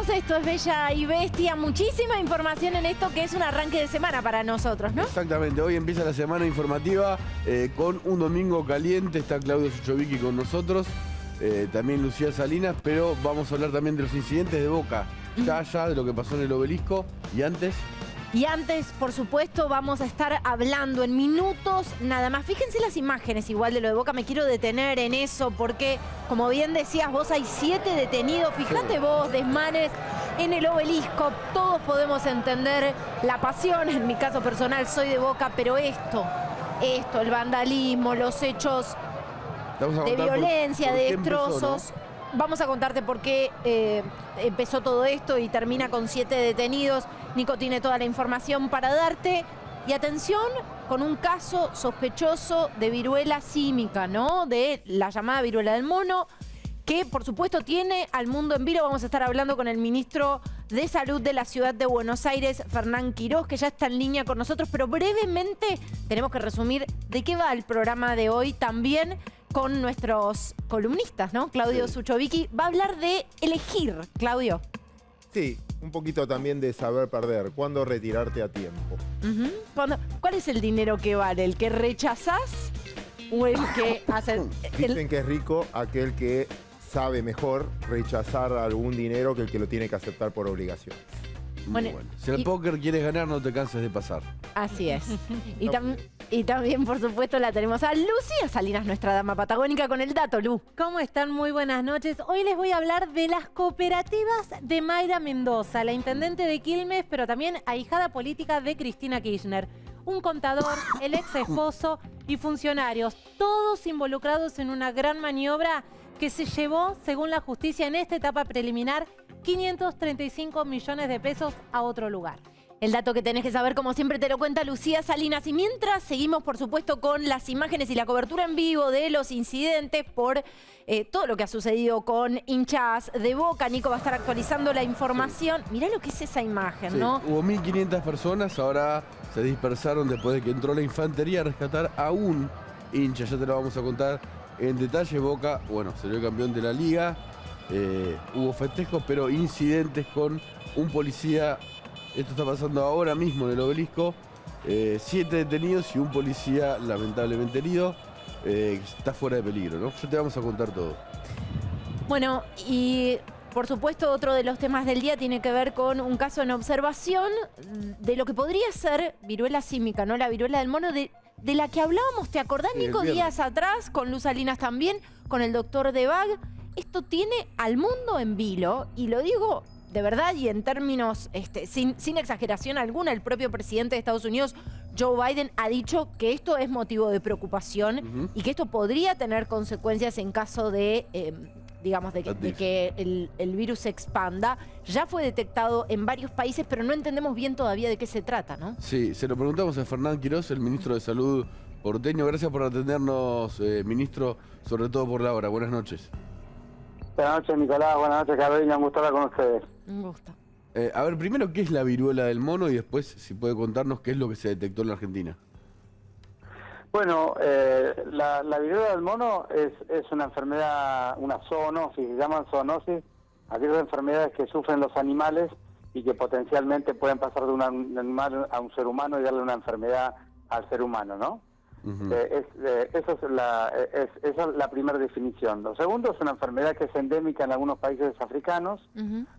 Bienvenidos, esto es Bella y Bestia. Muchísima información en esto que es un arranque de semana para nosotros, ¿no? Exactamente, hoy empieza la semana informativa con un domingo caliente. Está Claudio Suchovicki con nosotros, también Lucía Salinas, pero vamos a hablar también de los incidentes de Boca, ya de lo que pasó en el Obelisco y antes. Y antes, por supuesto, vamos a estar hablando en minutos nada más. Fíjense las imágenes igual de lo de Boca, me quiero detener en eso porque, como bien decías vos, hay 7 detenidos. Fíjate vos, desmanes en el Obelisco. Todos podemos entender la pasión, en mi caso personal soy de Boca, pero esto, el vandalismo, los hechos de violencia, de destrozos. Vamos a contarte por qué empezó todo esto y termina con 7 detenidos. Nico tiene toda la información para darte. Y atención, con un caso sospechoso de viruela símica, ¿no? De la llamada viruela del mono, que por supuesto tiene al mundo en vilo. Vamos a estar hablando con el ministro de Salud de la Ciudad de Buenos Aires, Fernán Quirós, que ya está en línea con nosotros. Pero brevemente tenemos que resumir de qué va el programa de hoy también con nuestros columnistas, ¿no? Claudio Suchovicki va a hablar de elegir, Claudio. Sí, un poquito también de saber perder, cuándo retirarte a tiempo. ¿Cuál es el dinero que vale? ¿El que rechazás o el que hace? Dicen que es rico aquel que sabe mejor rechazar algún dinero que el que lo tiene que aceptar por obligación. Bueno. Si al póker quieres ganar, no te canses de pasar. Así es. Y también, por supuesto, la tenemos a Lucía Salinas, nuestra dama patagónica, con el dato, Lu. ¿Cómo están? Muy buenas noches. Hoy les voy a hablar de las cooperativas de Mayra Mendoza, la intendente de Quilmes, pero también ahijada política de Cristina Kirchner. Un contador, el ex esposo y funcionarios, todos involucrados en una gran maniobra que se llevó, según la justicia en esta etapa preliminar, 535 millones de pesos a otro lugar. El dato que tenés que saber, como siempre, te lo cuenta Lucía Salinas. Y mientras seguimos, por supuesto, con las imágenes y la cobertura en vivo de los incidentes por todo lo que ha sucedido con hinchas de Boca. Nico va a estar actualizando la información. Mirá lo que es esa imagen, ¿no? Hubo 1.500 personas, ahora se dispersaron después de que entró la infantería a rescatar a un hincha. Ya te lo vamos a contar en detalle. Boca, bueno, salió campeón de la liga. Hubo festejos, pero incidentes con un policía. Esto está pasando ahora mismo en el Obelisco. 7 detenidos y un policía lamentablemente herido. Está fuera de peligro, ¿no? Ya te vamos a contar todo. Bueno, y por supuesto otro de los temas del día tiene que ver con un caso en observación de lo que podría ser viruela símica, ¿no? La viruela del mono de la que hablábamos, ¿te acordás, Nico, días atrás? Con Luz Salinas también, con el doctor Debag. Esto tiene al mundo en vilo, y lo digo de verdad y en términos sin exageración alguna. El propio presidente de Estados Unidos, Joe Biden, ha dicho que esto es motivo de preocupación y que esto podría tener consecuencias en caso de, de que el virus se expanda. Ya fue detectado en varios países, pero no entendemos bien todavía de qué se trata, ¿no? Sí, se lo preguntamos a Fernán Quirós, el ministro de Salud porteño. Gracias por atendernos, ministro, sobre todo por la hora. Buenas noches. Buenas noches, Nicolás. Buenas noches, Carolina. Un gusto hablar con ustedes. Un gusto. A ver, primero, ¿qué es la viruela del mono? Y después, si puede contarnos qué es lo que se detectó en la Argentina. Bueno, la viruela del mono es una enfermedad, una zoonosis, se llaman zoonosis, aquellas enfermedades que sufren los animales y que potencialmente pueden pasar de un animal a un ser humano y darle una enfermedad al ser humano, ¿no? Esa es la primera definición. Lo segundo es una enfermedad que es endémica en algunos países africanos,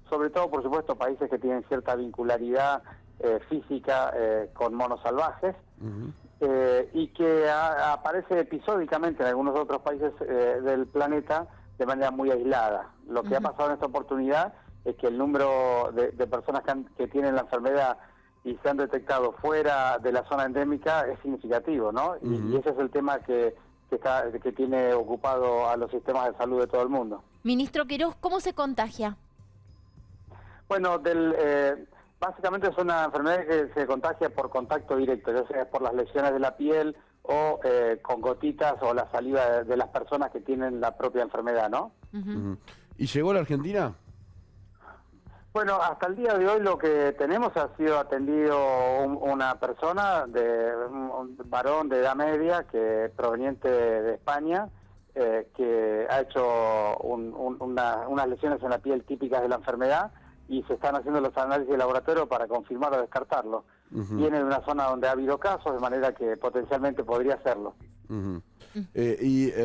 sobre todo, por supuesto, países que tienen cierta vincularidad física con monos salvajes, y que aparece episódicamente en algunos otros países del planeta de manera muy aislada. Lo que ha pasado en esta oportunidad es que el número de personas que tienen la enfermedad y se han detectado fuera de la zona endémica es significativo, ¿no? Y ese es el tema que tiene ocupado a los sistemas de salud de todo el mundo. Ministro Quirós, ¿cómo se contagia? Bueno, básicamente es una enfermedad que se contagia por contacto directo, ya sea por las lesiones de la piel o con gotitas o la saliva de las personas que tienen la propia enfermedad, ¿no? ¿Y llegó a la Argentina? Bueno, hasta el día de hoy lo que tenemos ha sido atendido una persona, un varón de edad media, que proveniente de España, que ha hecho unas lesiones en la piel típicas de la enfermedad, y se están haciendo los análisis de laboratorio para confirmar o descartarlo. Viene de una zona donde ha habido casos, de manera que potencialmente podría hacerlo.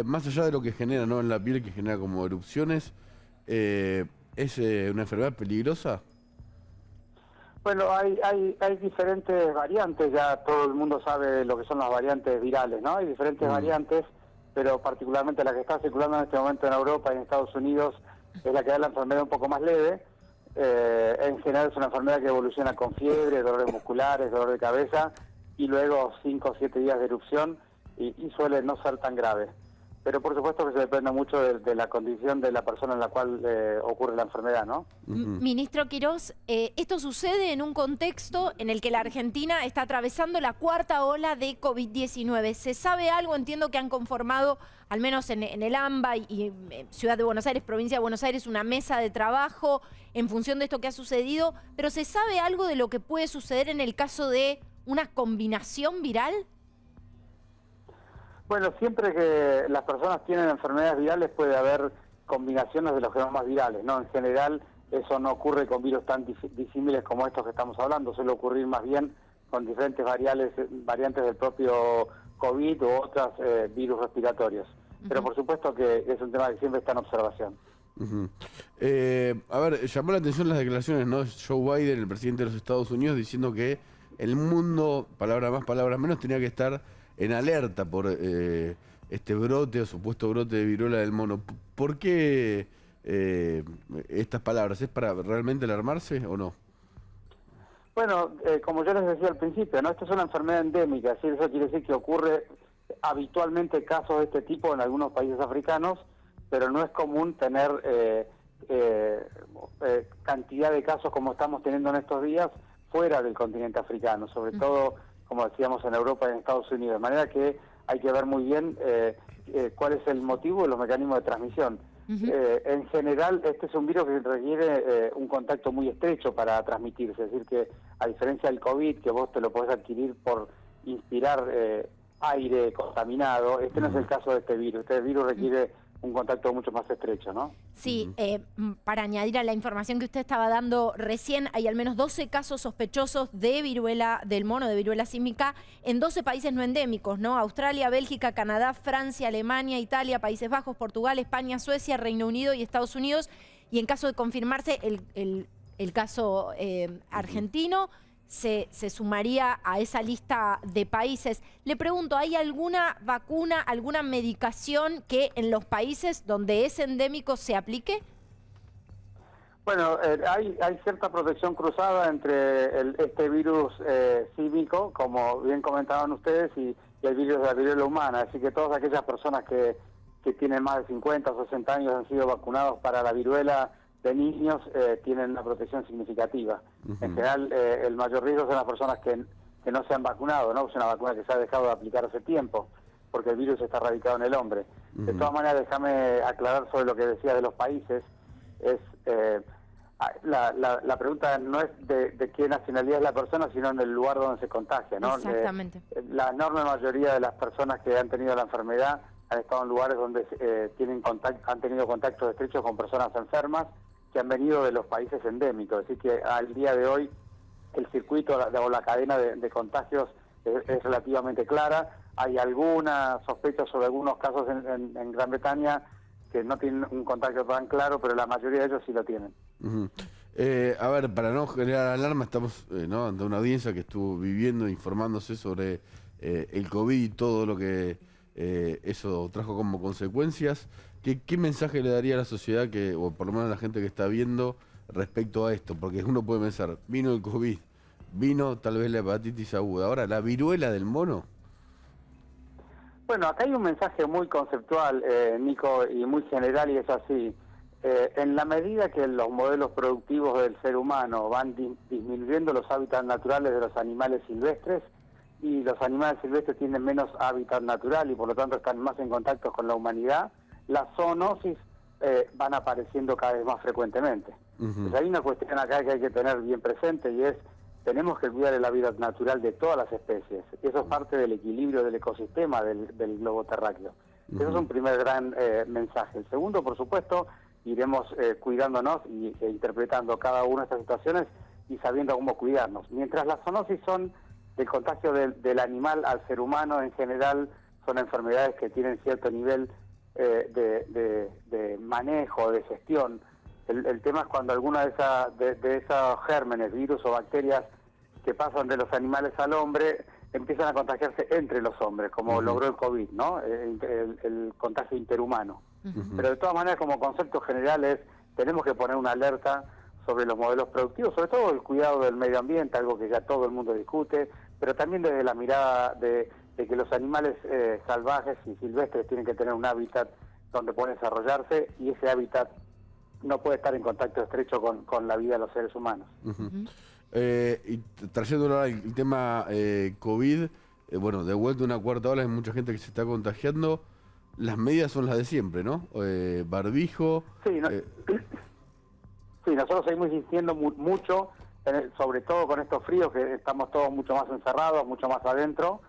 Más allá de lo que genera, ¿no?, en la piel, que genera como erupciones, ¿es una enfermedad peligrosa? Bueno, hay diferentes variantes, ya todo el mundo sabe lo que son las variantes virales, ¿no? Hay diferentes variantes, pero particularmente la que está circulando en este momento en Europa y en Estados Unidos es la que da la enfermedad un poco más leve. En general es una enfermedad que evoluciona con fiebre, dolores musculares, dolor de cabeza y luego 5 o 7 días de erupción y suele no ser tan grave. Pero por supuesto que se depende mucho de la condición de la persona en la cual ocurre la enfermedad, ¿no? Ministro Quirós, esto sucede en un contexto en el que la Argentina está atravesando la 4ª ola de COVID-19. ¿Se sabe algo? Entiendo que han conformado, al menos en el AMBA y Ciudad de Buenos Aires, Provincia de Buenos Aires, una mesa de trabajo en función de esto que ha sucedido, pero ¿se sabe algo de lo que puede suceder en el caso de una combinación viral? Bueno, siempre que las personas tienen enfermedades virales puede haber combinaciones de los genomas virales, ¿no? En general eso no ocurre con virus tan disímiles como estos que estamos hablando, suele ocurrir más bien con diferentes variantes del propio COVID u otros virus respiratorios. Pero por supuesto que es un tema que siempre está en observación. A ver, llamó la atención las declaraciones, ¿no?, Joe Biden, el presidente de los Estados Unidos, diciendo que el mundo, palabras más, palabras menos, tenía que estar en alerta por este brote o supuesto brote de viruela del mono. ¿Por qué estas palabras? ¿Es para realmente alarmarse o no? Bueno, como yo les decía al principio, ¿no?, esta es una enfermedad endémica, ¿sí? Eso quiere decir que ocurre habitualmente casos de este tipo en algunos países africanos, pero no es común tener cantidad de casos como estamos teniendo en estos días fuera del continente africano, sobre todo, como decíamos, en Europa y en Estados Unidos. De manera que hay que ver muy bien cuál es el motivo y los mecanismos de transmisión. En general, este es un virus que requiere un contacto muy estrecho para transmitirse. Es decir, que a diferencia del COVID, que vos te lo podés adquirir por inspirar aire contaminado, este no es el caso de este virus. Este virus requiere un contacto mucho más estrecho, ¿no? Sí, para añadir a la información que usted estaba dando recién, hay al menos 12 casos sospechosos de viruela del mono, de viruela símica, en 12 países no endémicos, ¿no? Australia, Bélgica, Canadá, Francia, Alemania, Italia, Países Bajos, Portugal, España, Suecia, Reino Unido y Estados Unidos. Y en caso de confirmarse el caso argentino, se sumaría a esa lista de países. Le pregunto, ¿hay alguna vacuna, alguna medicación que en los países donde es endémico se aplique? Bueno, hay cierta protección cruzada entre este virus símico, como bien comentaban ustedes, y el virus de la viruela humana. Así que todas aquellas personas que tienen más de 50 o 60 años han sido vacunados para la viruela de niños tienen una protección significativa. En general, el mayor riesgo son las personas que no se han vacunado, ¿no? Es una vacuna que se ha dejado de aplicar hace tiempo, porque el virus está radicado en el hombre. De todas maneras, déjame aclarar sobre lo que decía de los países. La pregunta no es de qué nacionalidad es la persona, sino en el lugar donde se contagia, ¿no? Exactamente. La enorme mayoría de las personas que han tenido la enfermedad han estado en lugares donde han tenido contactos estrechos con personas enfermas que han venido de los países endémicos. Así que al día de hoy el circuito o la cadena de contagios es relativamente clara. Hay alguna sospecha sobre algunos casos en Gran Bretaña que no tienen un contacto tan claro, pero la mayoría de ellos sí lo tienen. A ver, para no generar alarma, estamos ante una audiencia que estuvo viviendo, informándose sobre el COVID y todo lo que eso trajo como consecuencias. ¿Qué mensaje le daría a la sociedad, o por lo menos a la gente que está viendo, respecto a esto? Porque uno puede pensar, vino el COVID, vino tal vez la hepatitis aguda, ahora la viruela del mono. Bueno, acá hay un mensaje muy conceptual, Nico, y muy general, y es así. En la medida que los modelos productivos del ser humano van disminuyendo los hábitats naturales de los animales silvestres, y los animales silvestres tienen menos hábitat natural y por lo tanto están más en contacto con la humanidad, las zoonosis van apareciendo cada vez más frecuentemente. Pues hay una cuestión acá que hay que tener bien presente, y es: tenemos que cuidar el hábitat natural de todas las especies. Y eso es parte del equilibrio del ecosistema del globo terráqueo. Eso es un primer gran mensaje. El segundo, por supuesto, iremos cuidándonos e interpretando cada una de estas situaciones y sabiendo cómo cuidarnos. Mientras las zoonosis son el contagio del animal al ser humano, en general son enfermedades que tienen cierto nivel de manejo, de gestión. El tema es cuando alguna de esos gérmenes, virus o bacterias que pasan de los animales al hombre empiezan a contagiarse entre los hombres, como logró el COVID, ¿no? El contagio interhumano. Pero de todas maneras, como concepto general tenemos que poner una alerta sobre los modelos productivos, sobre todo el cuidado del medio ambiente, algo que ya todo el mundo discute, pero también desde la mirada de que los animales salvajes y silvestres tienen que tener un hábitat donde pueden desarrollarse, y ese hábitat no puede estar en contacto estrecho con la vida de los seres humanos. Y trayendo ahora el tema COVID, bueno, de vuelta a una cuarta ola, hay mucha gente que se está contagiando. Las medidas son las de siempre, ¿no? Barbijo. Sí, sí, nosotros seguimos insistiendo mucho, sobre todo con estos fríos, que estamos todos mucho más encerrados, mucho más adentro.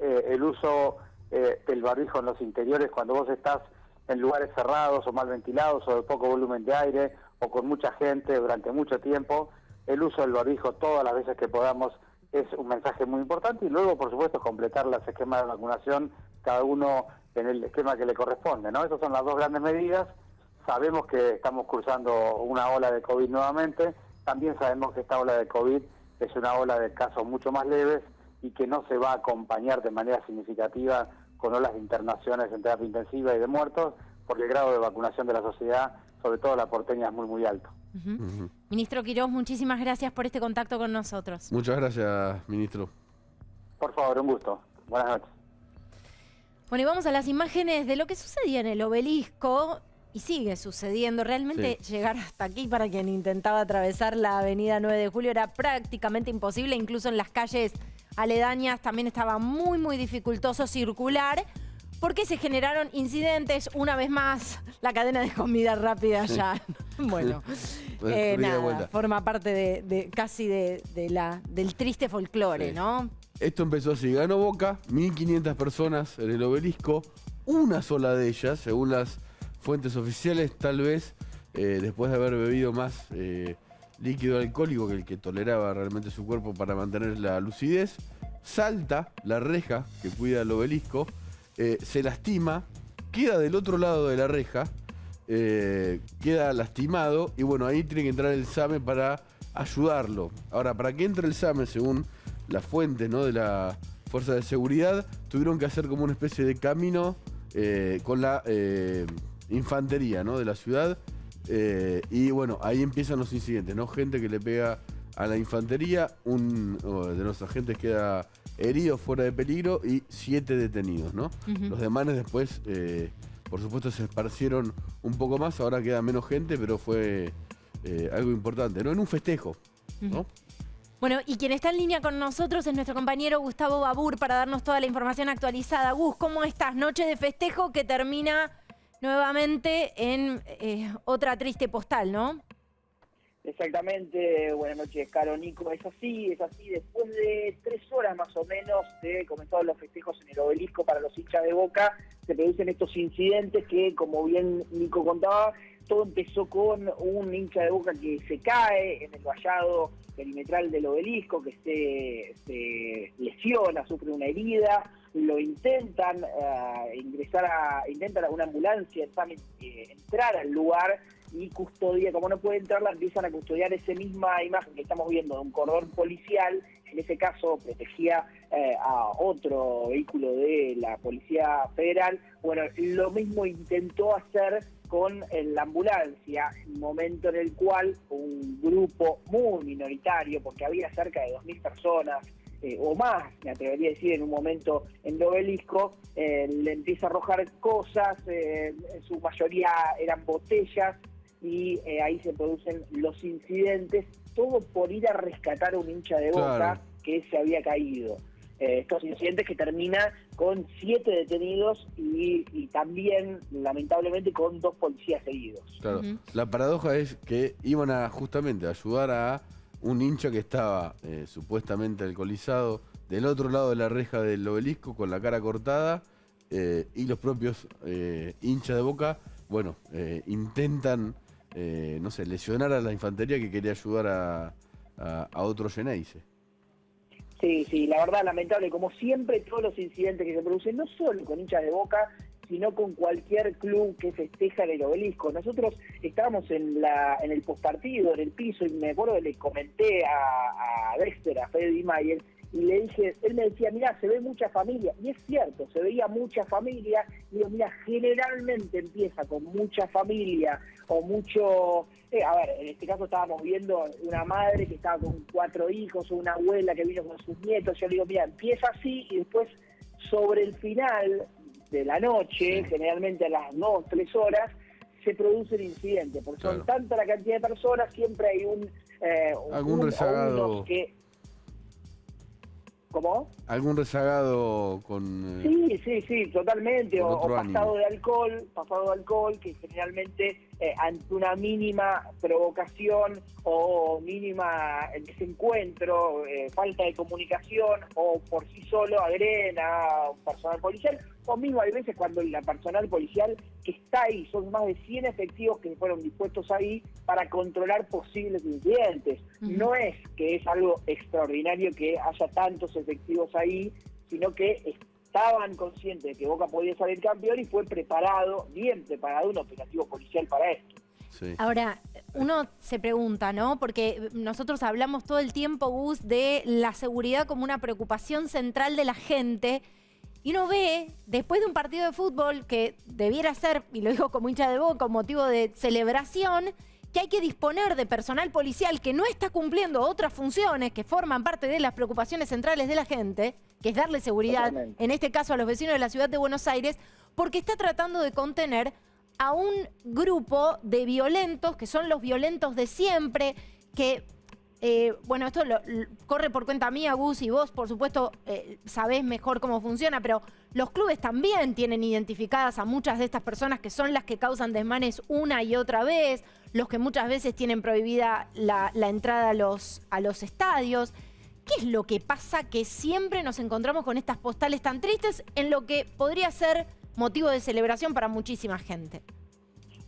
El uso del barbijo en los interiores, cuando vos estás en lugares cerrados o mal ventilados o de poco volumen de aire o con mucha gente durante mucho tiempo, el uso del barbijo todas las veces que podamos es un mensaje muy importante, y luego, por supuesto, completar los esquemas de vacunación, cada uno en el esquema que le corresponde, ¿no? Esas son las dos grandes medidas. Sabemos que estamos cruzando una ola de COVID nuevamente, también sabemos que esta ola de COVID es una ola de casos mucho más leves y que no se va a acompañar de manera significativa con olas de internaciones en terapia intensiva y de muertos, porque el grado de vacunación de la sociedad, sobre todo la porteña, es muy, muy alto. Ministro Quirós, muchísimas gracias por este contacto con nosotros. Muchas gracias, ministro. Por favor, un gusto. Buenas noches. Bueno, y vamos a las imágenes de lo que sucedía en el Obelisco, y sigue sucediendo. Realmente llegar hasta aquí para quien intentaba atravesar la avenida 9 de Julio era prácticamente imposible, incluso en las calles aledañas también estaba muy, muy dificultoso circular, porque se generaron incidentes. Una vez más, la cadena de comida rápida ya, bueno, nada, forma parte casi del triste folclore, ¿no? Esto empezó así, ganó Boca, 1.500 personas en el Obelisco, una sola de ellas, según las fuentes oficiales, tal vez después de haber bebido más líquido alcohólico que el que toleraba realmente su cuerpo para mantener la lucidez, salta la reja que cuida el Obelisco, se lastima, queda del otro lado de la reja, queda lastimado, y bueno, ahí tiene que entrar el SAME para ayudarlo. Ahora, para que entre el SAME, según las fuentes, ¿no?, de la Fuerza de Seguridad, tuvieron que hacer como una especie de camino con la infantería, ¿no?, de la ciudad, y bueno, ahí empiezan los incidentes, ¿no? Gente que le pega a la infantería, de los agentes queda herido, fuera de peligro, y 7 detenidos, ¿no? Los demás después, por supuesto, se esparcieron un poco más, ahora queda menos gente, pero fue algo importante, ¿no? En un festejo, ¿no? Bueno, y quien está en línea con nosotros es nuestro compañero Gustavo Babur para darnos toda la información actualizada. Gus, ¿cómo estás? Noche de festejo que termina nuevamente en otra triste postal, ¿no? Exactamente, buenas noches, Caro, Nico. Es así, después de 3 horas más o menos de comenzados los festejos en el Obelisco para los hinchas de Boca, se producen estos incidentes que, como bien Nico contaba, todo empezó con un hincha de Boca que se cae en el vallado perimetral del Obelisco, que se lesiona, sufre una herida, lo intentan intentan una ambulancia entrar al lugar, y custodia, como no puede entrarla, empiezan a custodiar esa misma imagen que estamos viendo de un cordón policial. En ese caso protegía a otro vehículo de la Policía Federal. Bueno, lo mismo intentó hacer con la ambulancia, un momento en el cual un grupo muy minoritario, porque había cerca de 2.000 personas, o más, me atrevería a decir, en un momento en el Obelisco, le empieza a arrojar cosas, en su mayoría eran botellas, y ahí se producen los incidentes, todo por ir a rescatar a un hincha de Boca que se había caído. Estos incidentes que terminan con 7 detenidos y también, lamentablemente, con 2 policías heridos. Claro. La paradoja es que iban a justamente ayudar a un hincha que estaba supuestamente alcoholizado del otro lado de la reja del Obelisco con la cara cortada, y los propios hinchas de Boca bueno, intentan, no sé, lesionar a la infantería que quería ayudar a otro Geneise. Sí, la verdad, lamentable. Como siempre, todos los incidentes que se producen, no solo con hinchas de Boca, sino con cualquier club que festeja en el Obelisco. Nosotros estábamos en el postpartido, en el piso, y me acuerdo que le comenté a Dexter, a Fede Di Mayer, y le dije, él me decía, mira, se ve mucha familia, y es cierto, se veía mucha familia, y digo, mira, generalmente empieza con mucha familia, o mucho, a ver, en este caso estábamos viendo una madre que estaba con 4 hijos, o una abuela que vino con sus nietos, yo le digo, mira, empieza así, y después, sobre el final de la noche, generalmente a las 2, 3 horas, se produce el incidente, porque son tanta la cantidad de personas, siempre hay algún rezagado que... ¿Cómo? Algún rezagado con... Sí, totalmente. O pasado ánimo. de alcohol, que generalmente ante una mínima provocación o mínima desencuentro, falta de comunicación, o por sí solo agreden a un personal policial, o mismo hay veces cuando la personal policial que está ahí, son más de 100 efectivos que fueron dispuestos ahí para controlar posibles incidentes. No es que es algo extraordinario que haya tantos efectivos ahí, sino que estaban conscientes de que Boca podía salir campeón y fue bien preparado un operativo policial para esto. Sí. Ahora, uno se pregunta, ¿no? Porque nosotros hablamos todo el tiempo, Gus, de la seguridad como una preocupación central de la gente. Y uno ve, después de un partido de fútbol que debiera ser, y lo digo como hincha de Boca, motivo de celebración, que hay que disponer de personal policial que no está cumpliendo otras funciones que forman parte de las preocupaciones centrales de la gente, que es darle seguridad, en este caso a los vecinos de la ciudad de Buenos Aires, porque está tratando de contener a un grupo de violentos, que son los violentos de siempre, que... bueno, esto corre por cuenta mía, Gus, y vos, por supuesto, sabés mejor cómo funciona, pero los clubes también tienen identificadas a muchas de estas personas que son las que causan desmanes una y otra vez, los que muchas veces tienen prohibida la entrada a los estadios. ¿Qué es lo que pasa que siempre nos encontramos con estas postales tan tristes en lo que podría ser motivo de celebración para muchísima gente?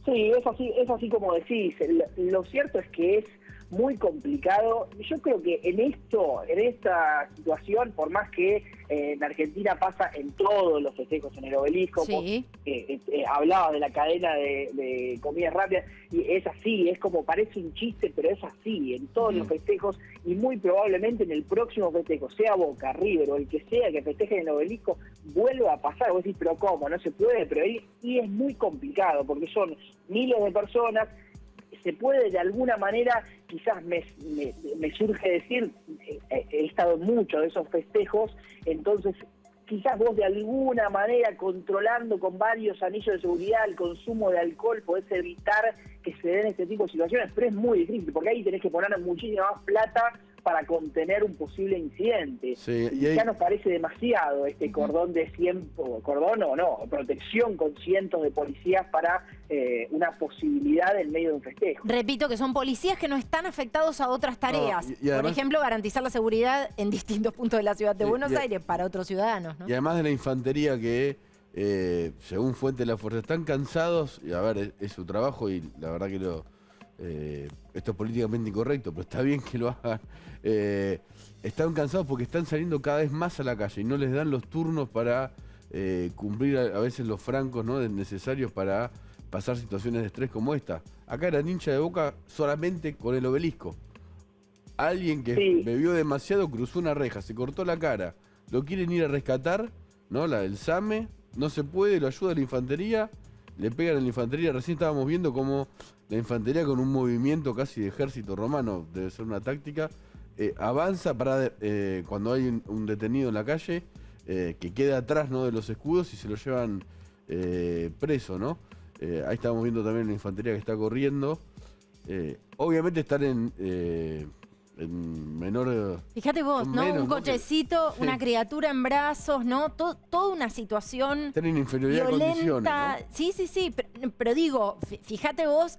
Sí, es así como decís. Lo cierto es que es muy complicado. Yo creo que en esta situación, por más que en Argentina pasa en todos los festejos en el Obelisco, hablabas de la cadena de comidas rápidas, y es así, es como parece un chiste, pero es así, en todos los festejos, y muy probablemente en el próximo festejo, sea Boca, River o el que sea que festeje en el Obelisco, vuelva a pasar. Vos decís, pero ¿cómo? No se puede, pero y es muy complicado, porque son miles de personas. Se puede de alguna manera, quizás me surge decir, he estado en muchos de esos festejos, entonces quizás vos de alguna manera, controlando con varios anillos de seguridad el consumo de alcohol, podés evitar que se den este tipo de situaciones, pero es muy difícil, porque ahí tenés que poner muchísima más plata para contener un posible incidente. Sí, y ya nos parece demasiado este cordón de protección con cientos de policías para una posibilidad en medio de un festejo. Repito que son policías que no están afectados a otras tareas. Y además, por ejemplo, garantizar la seguridad en distintos puntos de la ciudad de Buenos Aires para otros ciudadanos, ¿no? Y además de la infantería que, según fuente de la fuerza, están cansados, y a ver, es su trabajo y la verdad que esto es políticamente incorrecto, pero está bien que lo hagan. Están cansados porque están saliendo cada vez más a la calle y no les dan los turnos para cumplir a veces los francos, ¿no?, necesarios para pasar situaciones de estrés como esta. Acá era hincha de Boca solamente con el Obelisco. Alguien que bebió demasiado cruzó una reja, se cortó la cara, lo quieren ir a rescatar, ¿no?, el SAME, no se puede, lo ayuda la infantería, le pegan a la infantería. Recién estábamos viendo cómo la infantería, con un movimiento casi de ejército romano, debe ser una táctica, avanza para cuando hay un detenido en la calle, que queda atrás, ¿no?, de los escudos, y se lo llevan preso, ¿no? Ahí estamos viendo también la infantería que está corriendo. Obviamente están en menor... Fíjate vos, ¿no? Menos, un cochecito, sí, una criatura en brazos, ¿no? Toda una situación están en inferioridad violenta. de condiciones, ¿no? Sí, pero digo, fíjate vos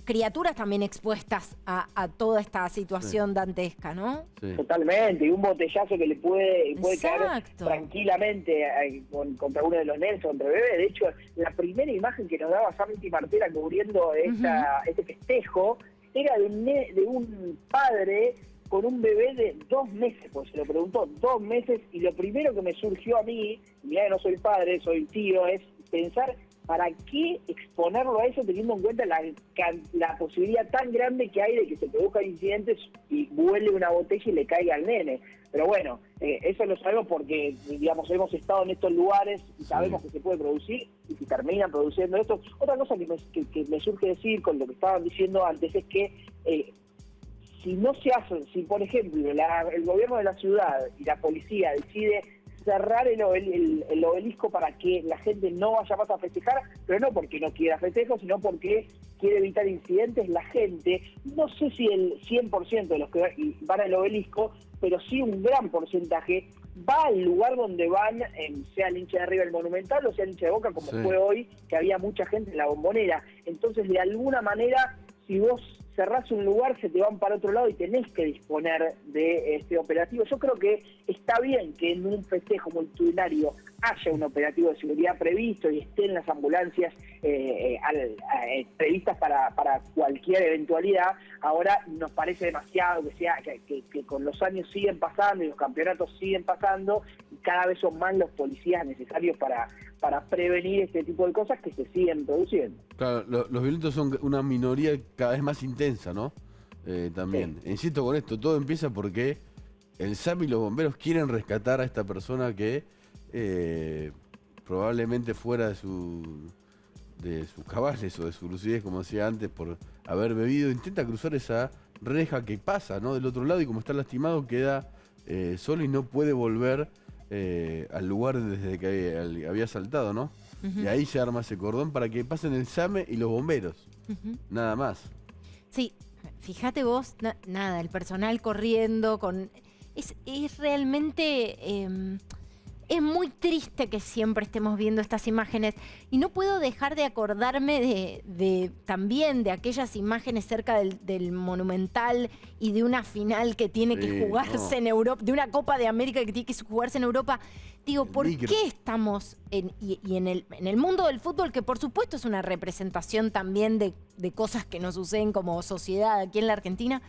criaturas también expuestas a toda esta situación dantesca, ¿no? Sí. Totalmente, y un botellazo que le puede caer Exacto. tranquilamente contra uno de los nenes, contra el bebé. De hecho, la primera imagen que nos daba Santi Martela cubriendo este festejo era de un padre con un bebé de 2 meses, pues se lo preguntó, 2 meses, y lo primero que me surgió a mí, mirá que no soy padre, soy tío, es pensar ¿para qué exponerlo a eso teniendo en cuenta la posibilidad tan grande que hay de que se produzcan incidentes y vuele una botella y le caiga al nene? Pero bueno, eso lo sabemos porque, digamos, hemos estado en estos lugares y sabemos que se puede producir y que terminan produciendo esto. Otra cosa que me surge decir con lo que estaban diciendo antes es que si no se hace, si por ejemplo el gobierno de la ciudad y la policía decide cerrar el obelisco para que la gente no vaya más a festejar, pero no porque no quiera festejos, sino porque quiere evitar incidentes, la gente, no sé si el 100% de los que van al obelisco, pero sí un gran porcentaje, va al lugar donde van, sea el hincha de River, el Monumental, o sea el hincha de Boca, como fue hoy, que había mucha gente en la Bombonera. Entonces, de alguna manera, si vos cerrás un lugar, se te van para otro lado y tenés que disponer de este operativo. Yo creo que está bien que en un festejo multitudinario haya un operativo de seguridad previsto y estén las ambulancias previstas para cualquier eventualidad. Ahora nos parece demasiado que con los años siguen pasando y los campeonatos siguen pasando y cada vez son más los policías necesarios para prevenir este tipo de cosas que se siguen produciendo. Claro, los violentos son una minoría cada vez más intensa, ¿no? También. Sí. Insisto con esto, todo empieza porque el SAM y los bomberos quieren rescatar a esta persona que probablemente fuera de sus cabales o de su lucidez, como decía antes, por haber bebido, intenta cruzar esa reja que pasa, ¿no? Del otro lado, y como está lastimado queda solo y no puede volver al lugar desde que había saltado, ¿no? Y ahí se arma ese cordón para que pasen el SAME y los bomberos. Nada más. Sí, fíjate vos, nada, el personal corriendo con... Es realmente... es muy triste que siempre estemos viendo estas imágenes y no puedo dejar de acordarme también de aquellas imágenes cerca del Monumental y de una final que tiene que jugarse en Europa, de una Copa de América que tiene que jugarse en Europa. Digo, ¿por qué estamos en el mundo del fútbol, que por supuesto es una representación también de cosas que nos suceden como sociedad aquí en la Argentina?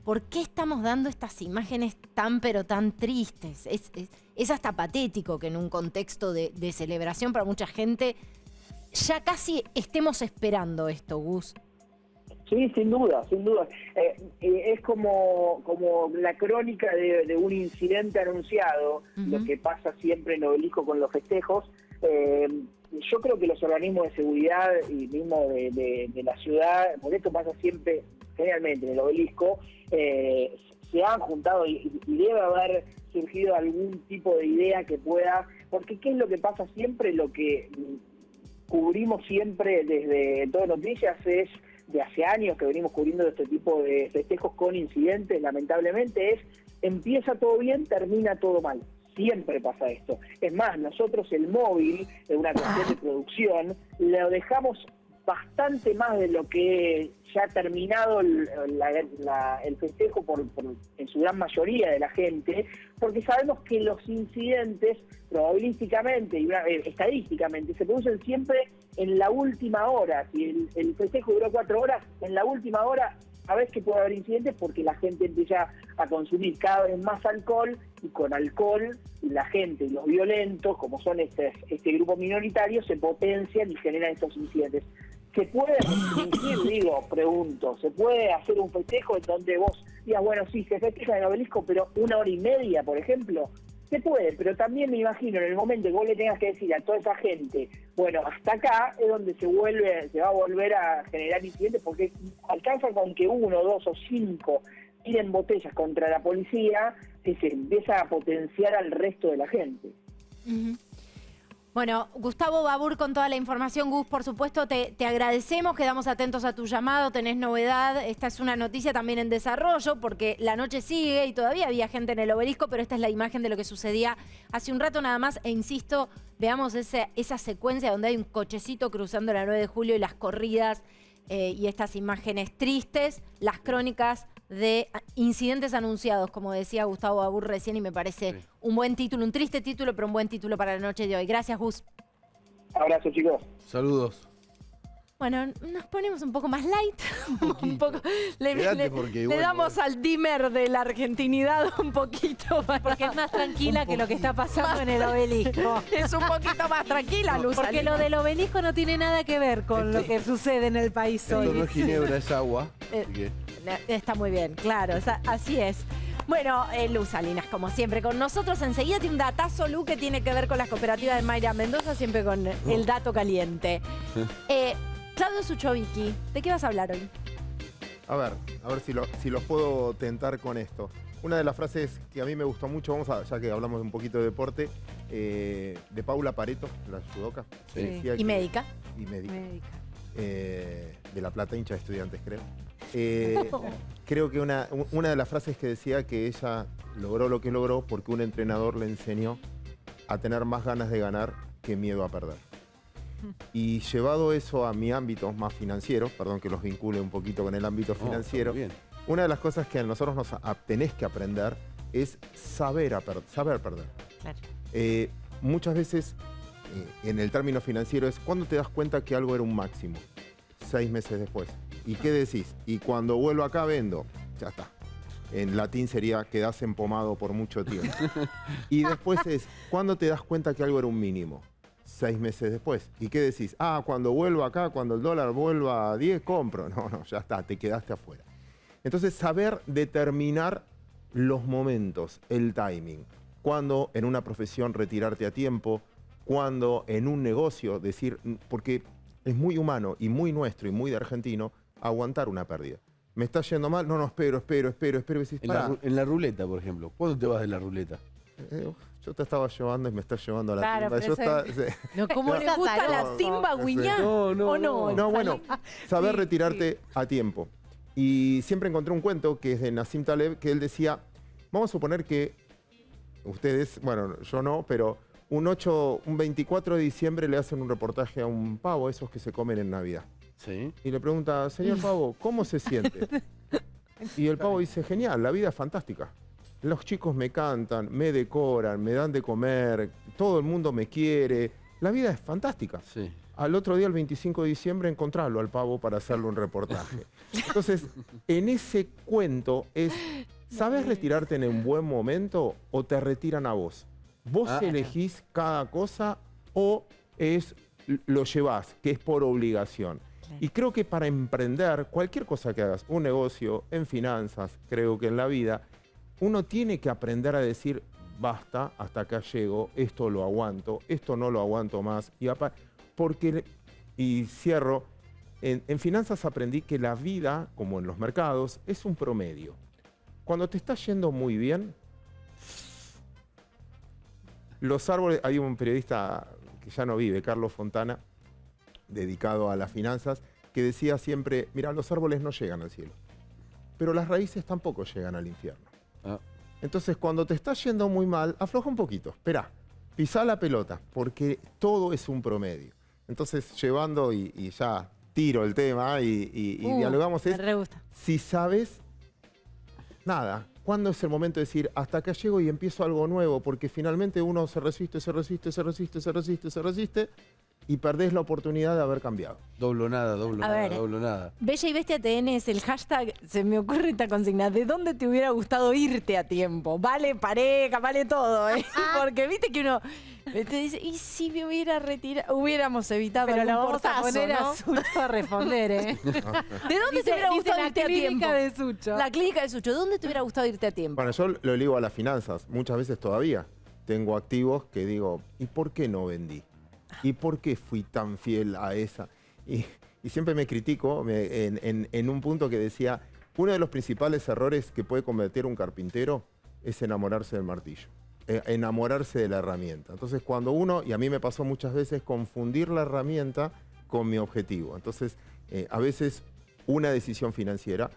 ¿Por qué estamos dando estas imágenes pero tan tristes? Es hasta patético que en un contexto de celebración para mucha gente ya casi estemos esperando esto, Gus. Sí, sin duda, sin duda. Es como la crónica de un incidente anunciado, lo que pasa siempre en Obelisco con los festejos. Yo creo que los organismos de seguridad y mismo de la ciudad, porque esto pasa siempre, generalmente en el Obelisco, se han juntado y debe haber surgido algún tipo de idea que pueda, porque ¿qué es lo que pasa siempre? Lo que cubrimos siempre desde Todo Noticias es, de hace años que venimos cubriendo este tipo de festejos con incidentes, lamentablemente, empieza todo bien, termina todo mal. Siempre pasa esto. Es más, nosotros el móvil, en una cuestión de producción, lo dejamos bastante más de lo que ya ha terminado el festejo en su gran mayoría de la gente, porque sabemos que los incidentes probabilísticamente y estadísticamente se producen siempre en la última hora. Si el festejo duró 4 horas, en la última hora sabes que puede haber incidentes porque la gente empieza a consumir cada vez más alcohol, y con alcohol la gente y los violentos, como son este grupo minoritario, se potencian y generan estos incidentes. ¿Se puede restringir, pregunto, se puede hacer un festejo en donde vos digas, bueno, sí, se festeja en el Obelisco, pero 1 hora y media, por ejemplo? Se puede, pero también me imagino en el momento que vos le tengas que decir a toda esa gente, bueno, hasta acá es donde se va a volver a generar incidentes, porque alcanza con que 1, 2 o 5 tiren botellas contra la policía, que se empieza a potenciar al resto de la gente. Bueno, Gustavo Babur con toda la información. Gus, por supuesto, te agradecemos, quedamos atentos a tu llamado, tenés novedad. Esta es una noticia también en desarrollo, porque la noche sigue y todavía había gente en el Obelisco, pero esta es la imagen de lo que sucedía hace un rato nada más. E insisto, veamos esa secuencia donde hay un cochecito cruzando la 9 de julio y las corridas y estas imágenes tristes, las crónicas de incidentes anunciados, como decía Gustavo Abur recién, y me parece un buen título, un triste título, pero un buen título para la noche de hoy. Gracias, Gus. Abrazo, chicos. Saludos. Bueno, nos ponemos un poco más light, un poco, porque le damos al dimmer de la argentinidad un poquito. Porque es más tranquila que lo que está pasando en el obelisco. Es un poquito más tranquila, Luz. Porque lo del obelisco no tiene nada que ver con lo que sucede en el país Esto hoy. no es ginebra, es agua. Así que Está muy bien, claro, así es. Bueno, Luz Salinas, como siempre, con nosotros. Enseguida tiene un datazo, Lu, que tiene que ver con las cooperativas de Mayra Mendoza, siempre con el dato caliente. Claudio Suchovicki, ¿de qué vas a hablar hoy? A ver si los puedo tentar con esto. Una de las frases que a mí me gustó mucho, ya que hablamos un poquito de deporte, de Paula Pareto, la judoka. Sí. Decía Y que- médica. Y médica. Médica. De La Plata, hincha de Estudiantes, creo. Creo que una de las frases que decía que ella logró lo que logró porque un entrenador le enseñó a tener más ganas de ganar que miedo a perder. Y llevado eso a mi ámbito más financiero, perdón que los vincule un poquito con el ámbito financiero, bien. una de las cosas que a nosotros tenés que aprender es saber perder. Claro. Muchas veces, en el término financiero, es cuando te das cuenta que algo era un máximo. 6 meses después. ¿Y qué decís? Y cuando vuelvo acá vendo, ya está. En latín sería quedás empomado por mucho tiempo. Y después es, ¿cuándo te das cuenta que algo era un mínimo? 6 meses después. ¿Y qué decís? Cuando vuelvo acá, cuando el dólar vuelva a 10, compro. No, ya está, te quedaste afuera. Entonces, saber determinar los momentos, el timing. Cuándo en una profesión retirarte a tiempo, cuándo en un negocio decir, porque es muy humano y muy nuestro y muy de argentino, aguantar una pérdida. ¿Me está yendo mal? No, espero. Y decís, pará. En la ruleta, por ejemplo. ¿Cuándo te vas de la ruleta? Yo te estaba llevando y me estás llevando a la Claro, timba. pero Yo eso- No, ¿cómo le gusta la timba guiñá? No, ¿O no? No, bueno, saber Sí, retirarte a tiempo. Y siempre encontré un cuento que es de Nassim Taleb, que él decía, vamos a suponer que ustedes, bueno, yo no, pero un 24 de diciembre le hacen un reportaje a un pavo, esos que se comen en Navidad. Sí. Y le pregunta, señor pavo, ¿cómo se siente? Y el pavo dice, genial, la vida es fantástica. Los chicos me cantan, me decoran, me dan de comer, todo el mundo me quiere. La vida es fantástica. Sí. Al otro día, el 25 de diciembre, encontrarlo al pavo para hacerle un reportaje. Entonces, en ese cuento es, ¿sabes retirarte en un buen momento o te retiran a vos? ¿Vos elegís cada cosa o lo llevás, que es por obligación? Y creo que para emprender, cualquier cosa que hagas, un negocio, en finanzas, creo que en la vida, uno tiene que aprender a decir, basta, hasta acá llego, esto lo aguanto, esto no lo aguanto más. Y cierro, en finanzas aprendí que la vida, como en los mercados, es un promedio. Cuando te está yendo muy bien, los árboles, hay un periodista que ya no vive, Carlos Fontana, dedicado a las finanzas, que decía siempre, mira, los árboles no llegan al cielo, pero las raíces tampoco llegan al infierno. Entonces, cuando te está yendo muy mal, afloja un poquito, espera, pisá la pelota, porque todo es un promedio. Entonces, llevando y ya tiro el tema y dialogamos, me re gusta. si sabes, nada, ¿cuándo es el momento de decir, hasta acá llego y empiezo algo nuevo? Porque finalmente uno se resiste y perdés la oportunidad de haber cambiado. Doblo nada. Bella y Bestia TN es el hashtag, se me ocurre esta consigna, ¿de dónde te hubiera gustado irte a tiempo? Vale pareja, vale todo, ¿eh? Porque viste que uno te dice, ¿y si me hubiera retirado? Hubiéramos evitado Pero algún lo vamos a portazo, poner ¿no? a Sucho a responder, ¿eh? ¿De dónde te hubiera gustado la irte a tiempo? clínica de Sucho. La clínica de Sucho, ¿de dónde te hubiera gustado irte a tiempo? Bueno, yo lo ligo a las finanzas, muchas veces todavía. Tengo activos que digo, ¿y por qué no vendí? ¿Y por qué fui tan fiel a esa? Y siempre me critico en un punto que decía, uno de los principales errores que puede cometer un carpintero es enamorarse del martillo, enamorarse de la herramienta. Entonces, cuando uno, y a mí me pasó muchas veces, confundir la herramienta con mi objetivo. Entonces, a veces una decisión financiera,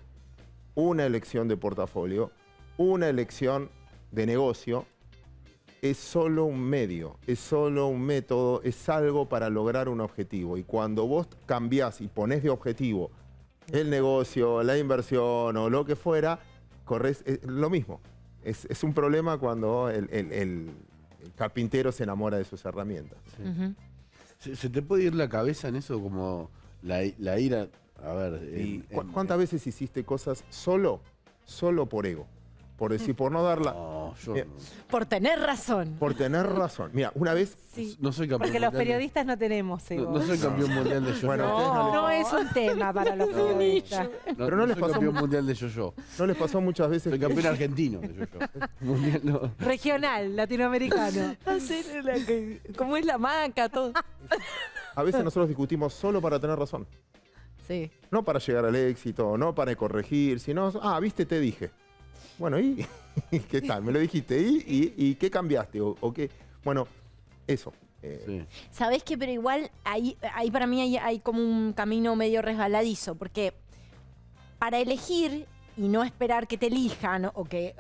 una elección de portafolio, una elección de negocio, es solo un medio, es solo un método, es algo para lograr un objetivo. Y cuando vos cambiás y ponés de objetivo el negocio, la inversión o lo que fuera, corres lo mismo. Es un problema cuando el carpintero se enamora de sus herramientas. Sí. Ujú. ¿Se te puede ir la cabeza en eso como la ira? A ver, ¿Cuántas veces hiciste cosas solo por ego? Por decir, por no darla... No, yo Mira, Por tener razón. por tener razón. Mira, una vez... Sí, no soy campeón porque los mundial de- periodistas no tenemos ego. No soy campeón mundial de yo-yo. Bueno, a ustedes no les- No es un tema para los periodistas. pero no les soy pasó campeón mu- mundial de yo-yo. ¿No les pasó muchas veces Soy que- campeón argentino de yo-yo. Mundial no. Regional, latinoamericano. ¿Cómo es la maca? Todo. a veces nosotros discutimos solo para tener razón? Sí. No para llegar al éxito, no para corregir, sino, viste, te dije. Bueno, ¿y qué tal? Me lo dijiste, ¿y qué cambiaste? ¿O qué? Bueno, eso. Sí. ¿Sabés qué? Pero igual ahí para mí hay como un camino medio resbaladizo, porque para elegir y no esperar que te elijan o que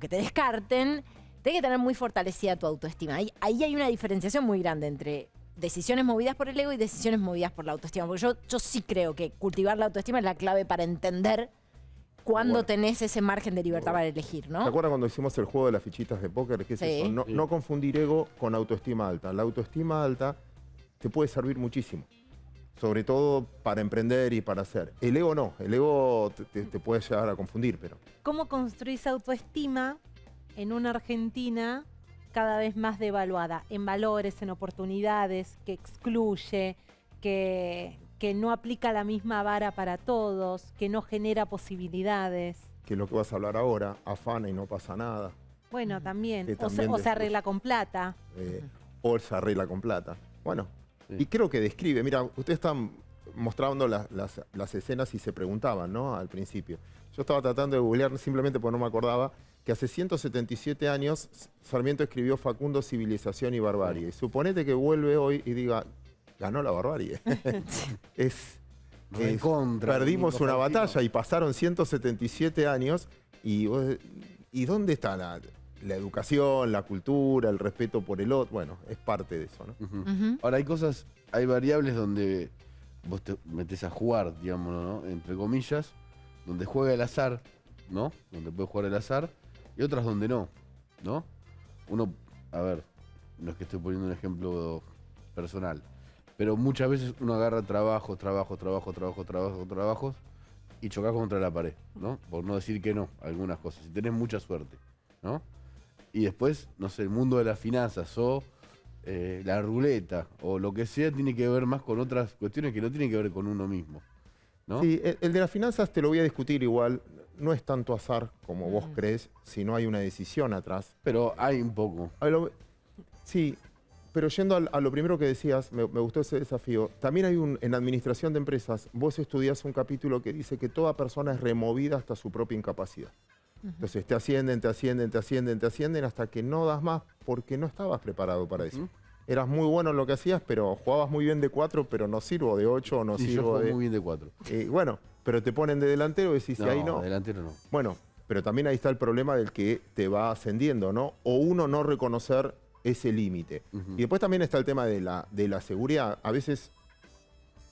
te descarten, tenés que tener muy fortalecida tu autoestima. Ahí hay una diferenciación muy grande entre decisiones movidas por el ego y decisiones movidas por la autoestima. Porque yo sí creo que cultivar la autoestima es la clave para entender cuándo Bueno. tenés ese margen de libertad para elegir, ¿Te ¿no? acuerdas cuando hicimos el juego de las fichitas de póker? ¿Qué es Sí. eso? No, Sí. no confundir ego con autoestima alta. La autoestima alta te puede servir muchísimo. Sobre todo para emprender y para hacer. El ego no. El ego te puede llegar a confundir, pero... ¿Cómo construís autoestima en una Argentina cada vez más devaluada? En valores, en oportunidades, que excluye, que no aplica la misma vara para todos, que no genera posibilidades. Que es lo que vas a hablar ahora, afana y no pasa nada. Bueno, también. Que O también se arregla con plata. O se arregla con plata. Bueno, Sí. y creo que describe, mira, ustedes están mostrando las escenas y se preguntaban, ¿no? Al principio. Yo estaba tratando de googlear simplemente porque no me acordaba que hace 177 años Sarmiento escribió Facundo, Civilización y Barbarie. Y suponete que vuelve hoy y diga, ganó la barbarie. es Recontra, perdimos Nico una Fantino. batalla y pasaron 177 años y ¿dónde está la educación, la cultura, el respeto por el otro? Bueno, es parte de eso, ¿no? Ujú. Ujú. Ahora hay variables donde vos te metés a jugar, digámoslo, ¿no? Entre comillas, donde juega el azar, ¿no? Donde puedes jugar el azar, y otras donde no, ¿no? Uno, a ver, no es que estoy poniendo un ejemplo personal, pero muchas veces uno agarra trabajos y chocas contra la pared, ¿no? Por no decir que no, algunas cosas, y tenés mucha suerte, ¿no? Y después, no sé, el mundo de las finanzas o la ruleta o lo que sea tiene que ver más con otras cuestiones que no tienen que ver con uno mismo, ¿no? Sí, el de las finanzas te lo voy a discutir igual. No es tanto azar como vos crees, sino hay una decisión atrás. Pero hay un poco. Sí, pero yendo a lo primero que decías, me gustó ese desafío. También hay en administración de empresas, vos estudiás un capítulo que dice que toda persona es removida hasta su propia incapacidad. Entonces te ascienden hasta que no das más porque no estabas preparado para eso. Ujú. Eras muy bueno en lo que hacías, pero jugabas muy bien de 4, pero no sirvo de 8 o no Y yo sirvo juego de... muy bien de 4. Bueno, pero te ponen de delantero y decís, ahí no. delantero no. Bueno, pero también ahí está el problema del que te va ascendiendo, ¿no? O uno no reconocer ese límite. Ujú. Y después también está el tema de la seguridad. A veces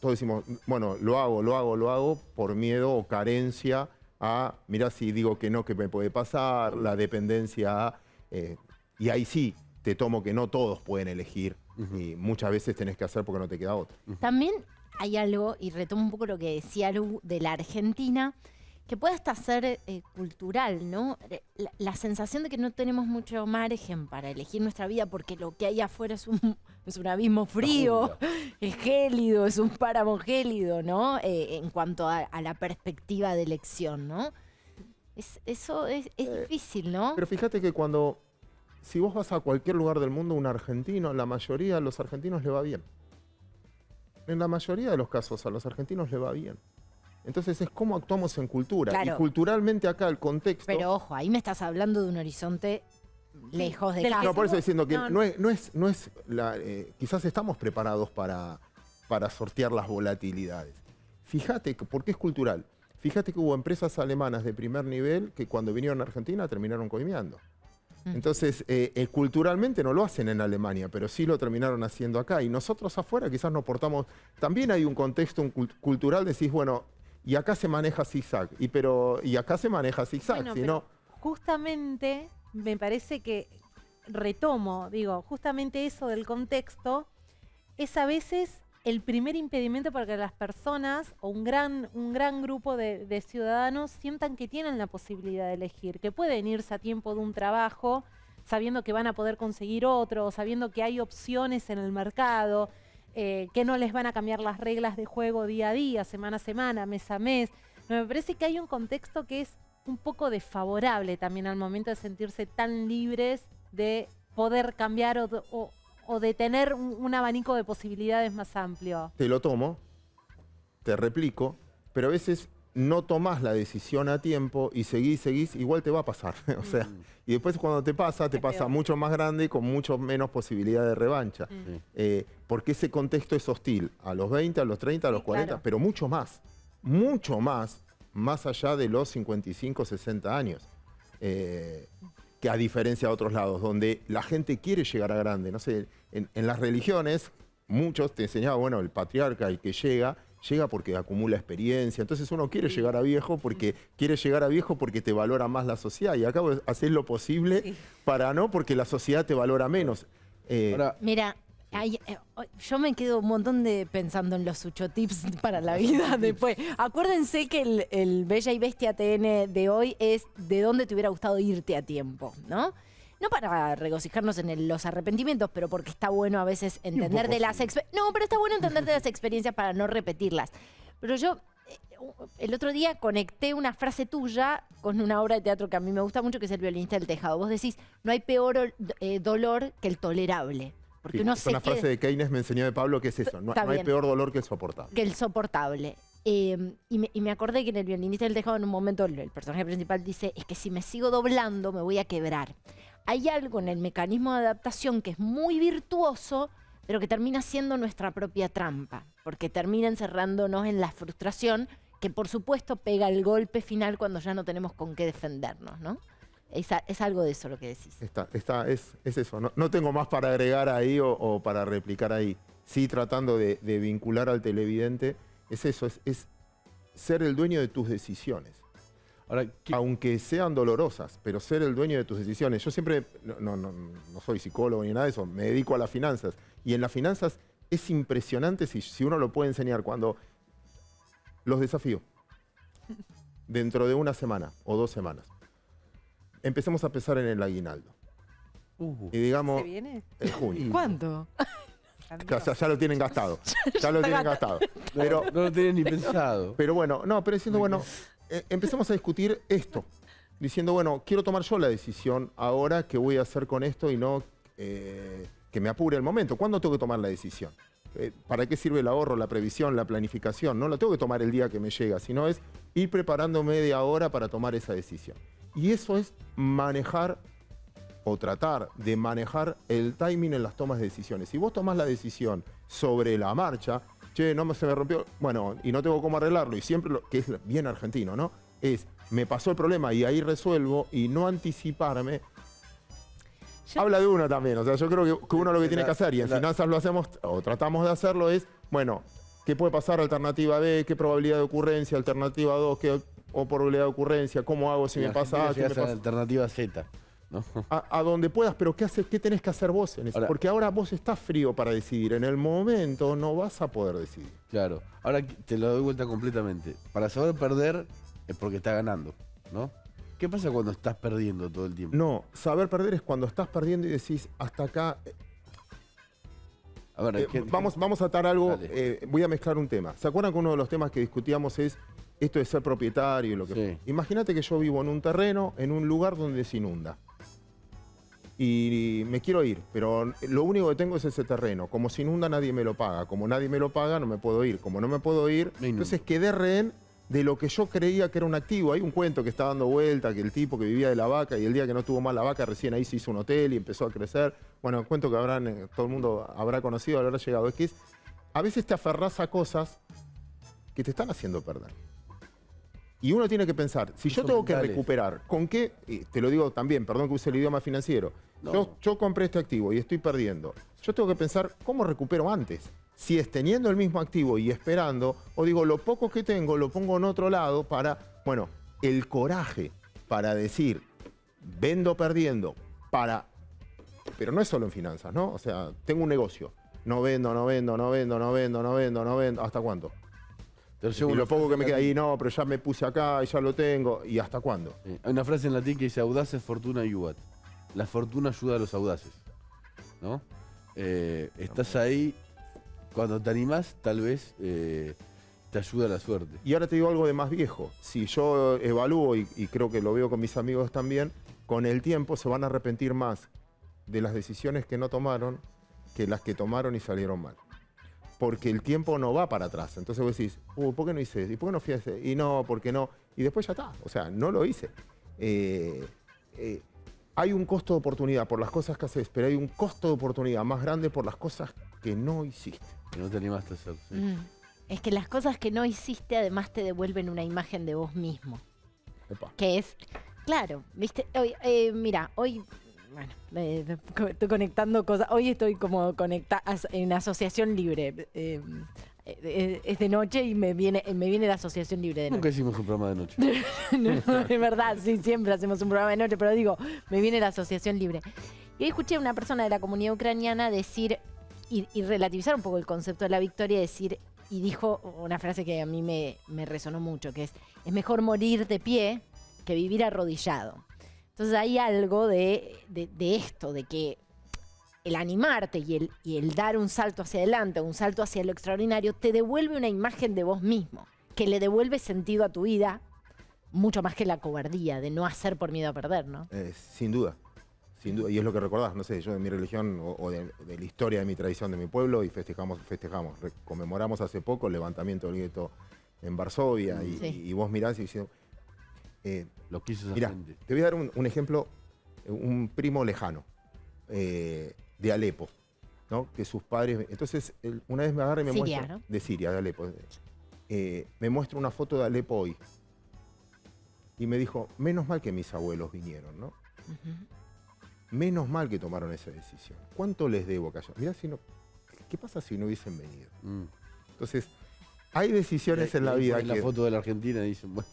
todos decimos, bueno, lo hago por miedo o carencia a, mirá si digo que no, que me puede pasar, la dependencia a... y ahí sí, te tomo que no todos pueden elegir y muchas veces tenés que hacer porque no te queda otra. También hay algo, y retomo un poco lo que decía Lu, de la Argentina, que puede hasta ser cultural, ¿no? La sensación de que no tenemos mucho margen para elegir nuestra vida porque lo que hay afuera es un abismo frío, es gélido, es un páramo gélido, ¿no? En cuanto a la perspectiva de elección, ¿no? Eso es difícil, ¿no? Pero fíjate que si vos vas a cualquier lugar del mundo, un argentino, la mayoría de los argentinos le va bien. En la mayoría de los casos a los argentinos le va bien. Entonces es cómo actuamos en cultura. Claro. Y culturalmente acá el contexto... Pero ojo, ahí me estás hablando de un horizonte lejos de Del casa. No, por eso diciendo que No. quizás estamos preparados para sortear las volatilidades. Fíjate, ¿por qué es cultural? Fíjate que hubo empresas alemanas de primer nivel que cuando vinieron a Argentina terminaron coimeando. Entonces, culturalmente no lo hacen en Alemania, pero sí lo terminaron haciendo acá. Y nosotros afuera quizás nos portamos... También hay un contexto cultural, decís, bueno, Y acá se maneja zigzag. Y acá se maneja zigzag. Bueno, Si pero no, justamente me parece que retomo, digo, justamente eso del contexto es a veces el primer impedimento para que las personas o un gran grupo de ciudadanos sientan que tienen la posibilidad de elegir, que pueden irse a tiempo de un trabajo sabiendo que van a poder conseguir otro, sabiendo que hay opciones en el mercado, que no les van a cambiar las reglas de juego día a día, semana a semana, mes a mes. Me parece que hay un contexto que es un poco desfavorable también al momento de sentirse tan libres de poder cambiar o de tener un abanico de posibilidades más amplio. te lo tomo, te replico, pero a veces no tomás la decisión a tiempo y seguís, igual te va a pasar. O sea, y después cuando te pasa peor. mucho más grande y con mucho menos posibilidad de revancha. Porque ese contexto es hostil a los 20, a los 30, a los 40, claro. pero mucho más allá de los 55, 60 años. Que a diferencia de otros lados, donde la gente quiere llegar a grande. No sé, en las religiones, muchos te enseñaban, bueno, el patriarca, el que llega porque acumula experiencia. Entonces uno quiere llegar a viejo porque te valora más la sociedad. Y acá vos haces lo posible para no, porque la sociedad te valora menos. Ahora, Mira, yo me quedo un montón pensando en los Sucho Tips para la vida después. Acuérdense que el Bella y Bestia TN de hoy es de dónde te hubiera gustado irte a tiempo, ¿no? No para regocijarnos en los arrepentimientos, pero porque está bueno a veces entender de las experiencias. No, pero está bueno entender de las experiencias para no repetirlas. Pero yo el otro día conecté una frase tuya con una obra de teatro que a mí me gusta mucho, que es El violinista del tejado. Vos decís, no hay peor dolor que el tolerable. Porque uno es una frase de Keynes, me enseñó de Pablo, que es eso. No hay peor dolor que el soportable. Que el soportable. Y me acordé que en El violinista del tejado en un momento el personaje principal dice, es que si me sigo doblando me voy a quebrar. Hay algo en el mecanismo de adaptación que es muy virtuoso, pero que termina siendo nuestra propia trampa, porque termina encerrándonos en la frustración, que por supuesto pega el golpe final cuando ya no tenemos con qué defendernos, ¿no? Es algo de eso lo que decís. Es eso. No tengo más para agregar ahí o para replicar ahí. Sí, tratando de vincular al televidente, es eso, es ser el dueño de tus decisiones. ahora, Aunque sean dolorosas, pero ser el dueño de tus decisiones. Yo siempre, no soy psicólogo ni nada de eso, me dedico a las finanzas. Y en las finanzas es impresionante si uno lo puede enseñar cuando los desafío. Dentro de una semana o 2 semanas. Empecemos a pensar en el aguinaldo. Y digamos, ¿Se viene? en junio. ¿Cuánto? Ya lo tienen gastado. Ya lo tienen gastado. Pero, no lo tenés ni pensado. pero bueno, pero diciendo, bueno, empecemos a discutir esto. Diciendo, bueno, quiero tomar yo la decisión ahora qué voy a hacer con esto y no que me apure el momento. ¿Cuándo tengo que tomar la decisión? ¿Para qué sirve el ahorro, la previsión, la planificación? No la tengo que tomar el día que me llega, sino es ir preparándome de ahora para tomar esa decisión. Y eso es manejar o tratar de manejar el timing en las tomas de decisiones. Si vos tomás la decisión sobre la marcha, se me rompió, bueno, y no tengo cómo arreglarlo, y siempre, que es bien argentino, ¿no? Es, me pasó el problema y ahí resuelvo, y no anticiparme. Habla de uno también, o sea, yo creo que uno lo que tiene que hacer, y en finanzas lo hacemos, o tratamos de hacerlo, es, bueno, ¿qué puede pasar? Alternativa B, ¿qué probabilidad de ocurrencia? Alternativa 2, ¿qué probabilidad de ocurrencia? ¿Cómo hago si me pasa A? ¿Qué me Llegás a la pasa? alternativa Z. ¿No? A donde puedas, pero ¿qué tenés que hacer vos en eso? Ahora, porque ahora vos estás frío para decidir. En el momento no vas a poder decidir. Claro. Ahora te lo doy vuelta completamente. Para saber perder es porque está ganando, ¿no? ¿Qué pasa cuando estás perdiendo todo el tiempo? No, saber perder es cuando estás perdiendo y decís, hasta acá. A ver, vamos a atar algo, Dale. voy a mezclar un tema. ¿Se acuerdan que uno de los temas que discutíamos es esto de ser propietario y lo que Sí. Imagínate que yo vivo en un terreno, en un lugar donde se inunda. Y me quiero ir, pero lo único que tengo es ese terreno. Como se inunda, nadie me lo paga. Como nadie me lo paga, no me puedo ir. Como no me puedo ir, Me inundo. entonces quedé rehén de lo que yo creía que era un activo. Hay un cuento que está dando vuelta, que el tipo que vivía de la vaca y el día que no tuvo más la vaca, recién ahí se hizo un hotel y empezó a crecer. Bueno, un cuento que todo el mundo habrá conocido, habrá llegado. Es que a veces te aferrás a cosas que te están haciendo perder. Y uno tiene que pensar, si yo Son tengo que mentales. recuperar, ¿con qué? Y te lo digo también, perdón que use el idioma financiero. No. Yo compré este activo y estoy perdiendo. Yo tengo que pensar, ¿cómo recupero antes? Si es teniendo el mismo activo y esperando, o digo, lo poco que tengo lo pongo en otro lado para, bueno, el coraje para decir, vendo perdiendo, pero no es solo en finanzas, ¿no? O sea, tengo un negocio, no vendo, ¿hasta cuánto? Y lo poco que me queda ahí, no, pero ya me puse acá y ya lo tengo, ¿y hasta cuándo? Sí. Hay una frase en latín que dice audaces fortuna iubat. La fortuna ayuda a los audaces, ¿no? Estás ahí, cuando te animás, tal vez te ayuda la suerte. Y ahora te digo algo de más viejo. Si yo evalúo, y creo que lo veo con mis amigos también, con el tiempo se van a arrepentir más de las decisiones que no tomaron que las que tomaron y salieron mal. Porque el tiempo no va para atrás. Entonces vos decís, ¿por qué no hice eso? ¿Y por qué no fui a ese? Y no, ¿por qué no? Y después ya está. O sea, no lo hice. Hay un costo de oportunidad por las cosas que haces, pero hay un costo de oportunidad más grande por las cosas que no hiciste. Que no te animaste a hacer. Sí. Es que las cosas que no hiciste además te devuelven una imagen de vos mismo. Epa. Que es, claro, viste, hoy, mira, hoy, bueno, estoy conectando cosas, hoy estoy como conectada en asociación libre. Es de noche y me viene la asociación libre de noche. Nunca hicimos un programa de noche. No, es verdad, sí, siempre hacemos un programa de noche, pero digo, me viene la asociación libre. Y hoy escuché a una persona de la comunidad ucraniana decir, y relativizar un poco el concepto de la victoria, decir, y dijo una frase que a mí me resonó mucho, que es mejor morir de pie que vivir arrodillado. Entonces hay algo de esto, de que el animarte y el dar un salto hacia adelante, un salto hacia lo extraordinario, te devuelve una imagen de vos mismo, que le devuelve sentido a tu vida, mucho más que la cobardía de no hacer por miedo a perder, ¿no? Sin duda. Sin duda. Y es lo que recordás, no sé, yo de mi religión o de la historia de mi tradición de mi pueblo, y festejamos. Conmemoramos hace poco el levantamiento del gueto en Varsovia, y vos mirás y decís, Lo quiso esa mirá, gente. te voy a dar un ejemplo, un primo lejano. De Alepo, ¿no? Que sus padres... Entonces, una vez me agarra y me Siria, muestra... ¿no? De Siria, de Alepo. Me muestra una foto de Alepo hoy. Y me dijo, menos mal que mis abuelos vinieron, ¿no? Menos mal que tomaron esa decisión. ¿Cuánto les debo que haya? Mirá, ¿qué pasa si no hubiesen venido? Entonces, hay decisiones en la vida en la foto de la Argentina dicen, bueno.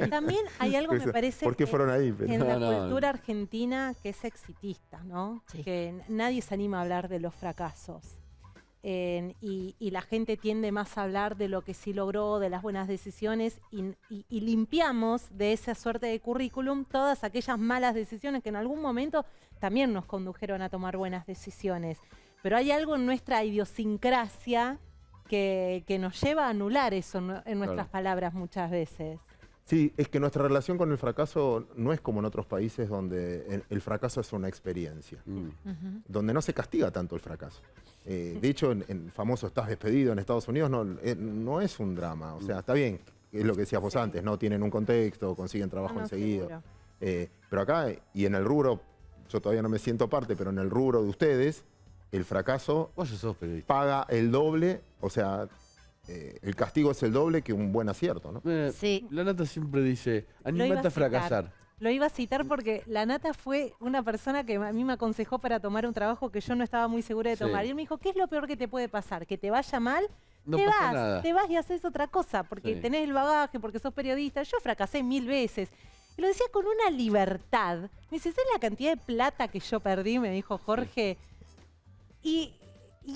También hay algo, me parece, ¿por qué fueron ahí? en la cultura argentina que es exitista, ¿no? Sí. Que nadie se anima a hablar de los fracasos. Y la gente tiende más a hablar de lo que sí logró, de las buenas decisiones, y limpiamos de esa suerte de currículum todas aquellas malas decisiones que en algún momento también nos condujeron a tomar buenas decisiones. Pero hay algo en nuestra idiosincrasia que nos lleva a anular eso en nuestras palabras muchas veces. Sí, es que nuestra relación con el fracaso no es como en otros países donde el fracaso es una experiencia, donde no se castiga tanto el fracaso. De hecho, en el famoso estás despedido en Estados Unidos no es un drama. O sea, está bien, es lo que decías vos antes, ¿no? Tienen un contexto, consiguen trabajo enseguida. Pero acá, y en el rubro, yo todavía no me siento parte, pero en el rubro de ustedes, el fracaso Vos ya sos periodista. paga el doble, o sea, el castigo es el doble que un buen acierto, ¿no? Sí. La Nata siempre dice, Lo iba animate a citar. fracasar. Lo iba a citar porque la Nata fue una persona que a mí me aconsejó para tomar un trabajo que yo no estaba muy segura de Sí. tomar. Y él me dijo, ¿qué es lo peor que te puede pasar? ¿Que te vaya mal? No te pasa vas, nada. te vas y haces otra cosa, porque Sí. tenés el bagaje, porque sos periodista. Yo fracasé 1000 veces. Y lo decía con una libertad. Me dice, ¿sabes la cantidad de plata que yo perdí? Me dijo Jorge. Y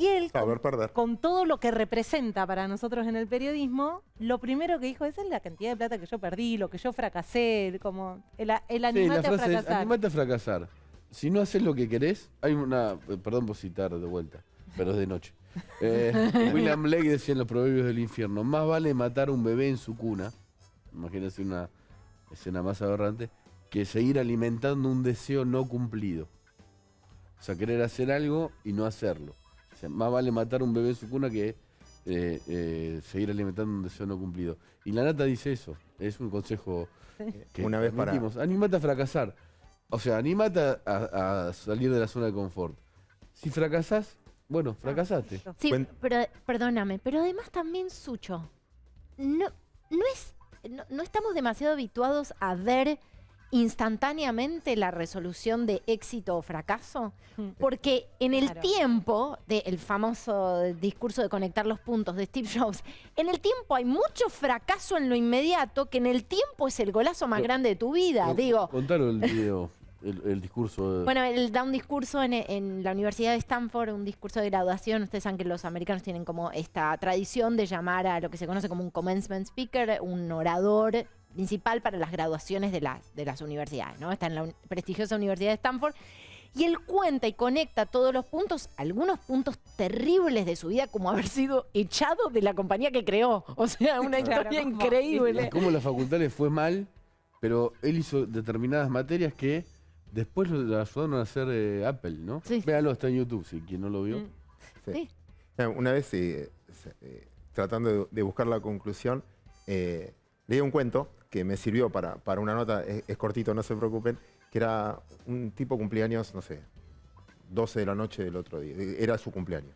él, Saber perder. con todo lo que representa para nosotros en el periodismo, lo primero que dijo, esa es la cantidad de plata que yo perdí, lo que yo fracasé, como el Sí, la animate a frase es, fracasar. animate a fracasar. Si no haces lo que querés, hay una... Perdón por citar de vuelta, pero es de noche. William Blake decía en los Proverbios del Infierno, más vale matar a un bebé en su cuna, imagínense una escena más aberrante, que seguir alimentando un deseo no cumplido. O sea, querer hacer algo y no hacerlo. O sea, más vale matar a un bebé en su cuna que seguir alimentando un deseo no cumplido. Y la Nata dice eso, es un consejo que Una vez para- transmitimos. Animate a fracasar. O sea, animate a salir de la zona de confort. Si fracasás, bueno, fracasaste. Sí, Cuen- pero perdóname, pero además también, Sucho, no estamos demasiado habituados a ver instantáneamente la resolución de éxito o fracaso? Porque en el tiempo del famoso discurso de conectar los puntos de Steve Jobs, en el tiempo hay mucho fracaso en lo inmediato, que en el tiempo es el golazo más grande de tu vida. Digo, Contalo el video, el discurso. bueno, él da un discurso en la Universidad de Stanford, un discurso de graduación. Ustedes saben que los americanos tienen como esta tradición de llamar a lo que se conoce como un commencement speaker, un orador principal para las graduaciones de las universidades, ¿no? Está en la prestigiosa Universidad de Stanford. Y él cuenta y conecta todos los puntos, algunos puntos terribles de su vida, como haber sido echado de la compañía que creó. O sea, una historia increíble. Y cómo la facultad le fue mal, pero él hizo determinadas materias que después lo ayudaron a hacer Apple, ¿no? Sí. Véanlo, está en YouTube, si quien no lo vio. Sí. Una vez, tratando de buscar la conclusión, leí un cuento que me sirvió para una nota, es cortito, no se preocupen, que era un tipo cumpleaños, no sé, 12 de la noche del otro día, era su cumpleaños.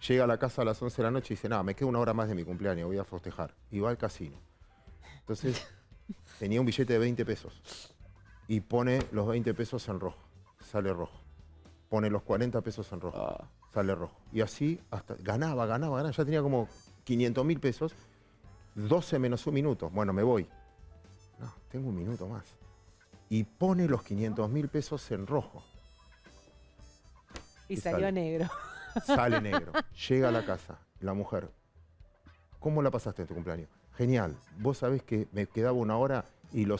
Llega a la casa a las 11 de la noche y dice, no, me queda una hora más de mi cumpleaños, voy a festejar. Y va al casino. Entonces, tenía un billete de 20 pesos y pone los 20 pesos en rojo, sale rojo. Pone los 40 pesos en rojo, sale rojo. Y así hasta ganaba, ya tenía como 500.000 pesos, 12 menos un minuto, bueno, me voy. No, tengo un minuto más. Y pone los 500.000 pesos en rojo. Y salió negro. Sale negro. Llega a la casa, la mujer. ¿Cómo la pasaste en tu cumpleaños? Genial. Vos sabés que me quedaba una hora y la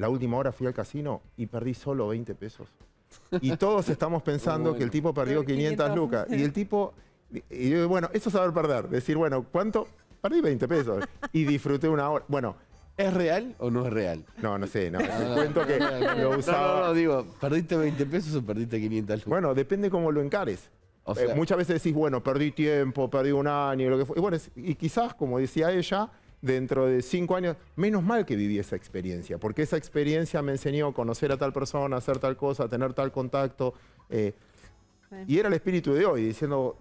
última hora fui al casino y perdí solo 20 pesos. Y todos estamos pensando que el tipo perdió 500 lucas. Y el tipo, y yo, bueno, eso es saber perder. Decir, bueno, ¿cuánto? Perdí 20 pesos. Y disfruté una hora. Bueno, ¿es real o no es real? no sé, no. El cuento que lo usaba. No, digo, ¿perdiste 20 pesos o perdiste 500 lucas? Bueno, depende cómo lo encares. O sea, Muchas veces decís, bueno, perdí tiempo, perdí un año, lo que fue. Y, bueno, y quizás, como decía ella, dentro de 5 años, menos mal que viví esa experiencia, porque esa experiencia me enseñó a conocer a tal persona, a hacer tal cosa, a tener tal contacto. Y era el espíritu de hoy, diciendo,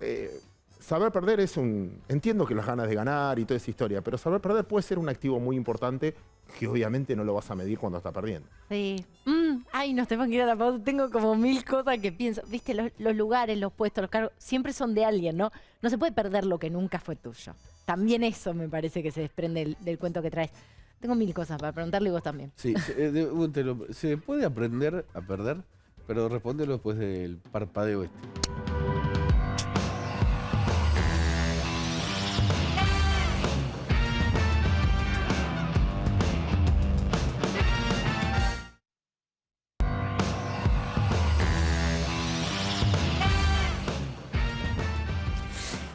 saber perder es entiendo que las ganas de ganar y toda esa historia, pero saber perder puede ser un activo muy importante que obviamente no lo vas a medir cuando estás perdiendo. Sí. Ay, nos tenemos que ir a la pausa. Tengo como 1000 cosas que pienso. Viste, los lugares, los puestos, los cargos, siempre son de alguien, ¿no? No se puede perder lo que nunca fue tuyo. También eso me parece que se desprende del cuento que traes. Tengo 1000 cosas para preguntarle y vos también. Sí, se puede aprender a perder, pero respóndelo después del parpadeo este.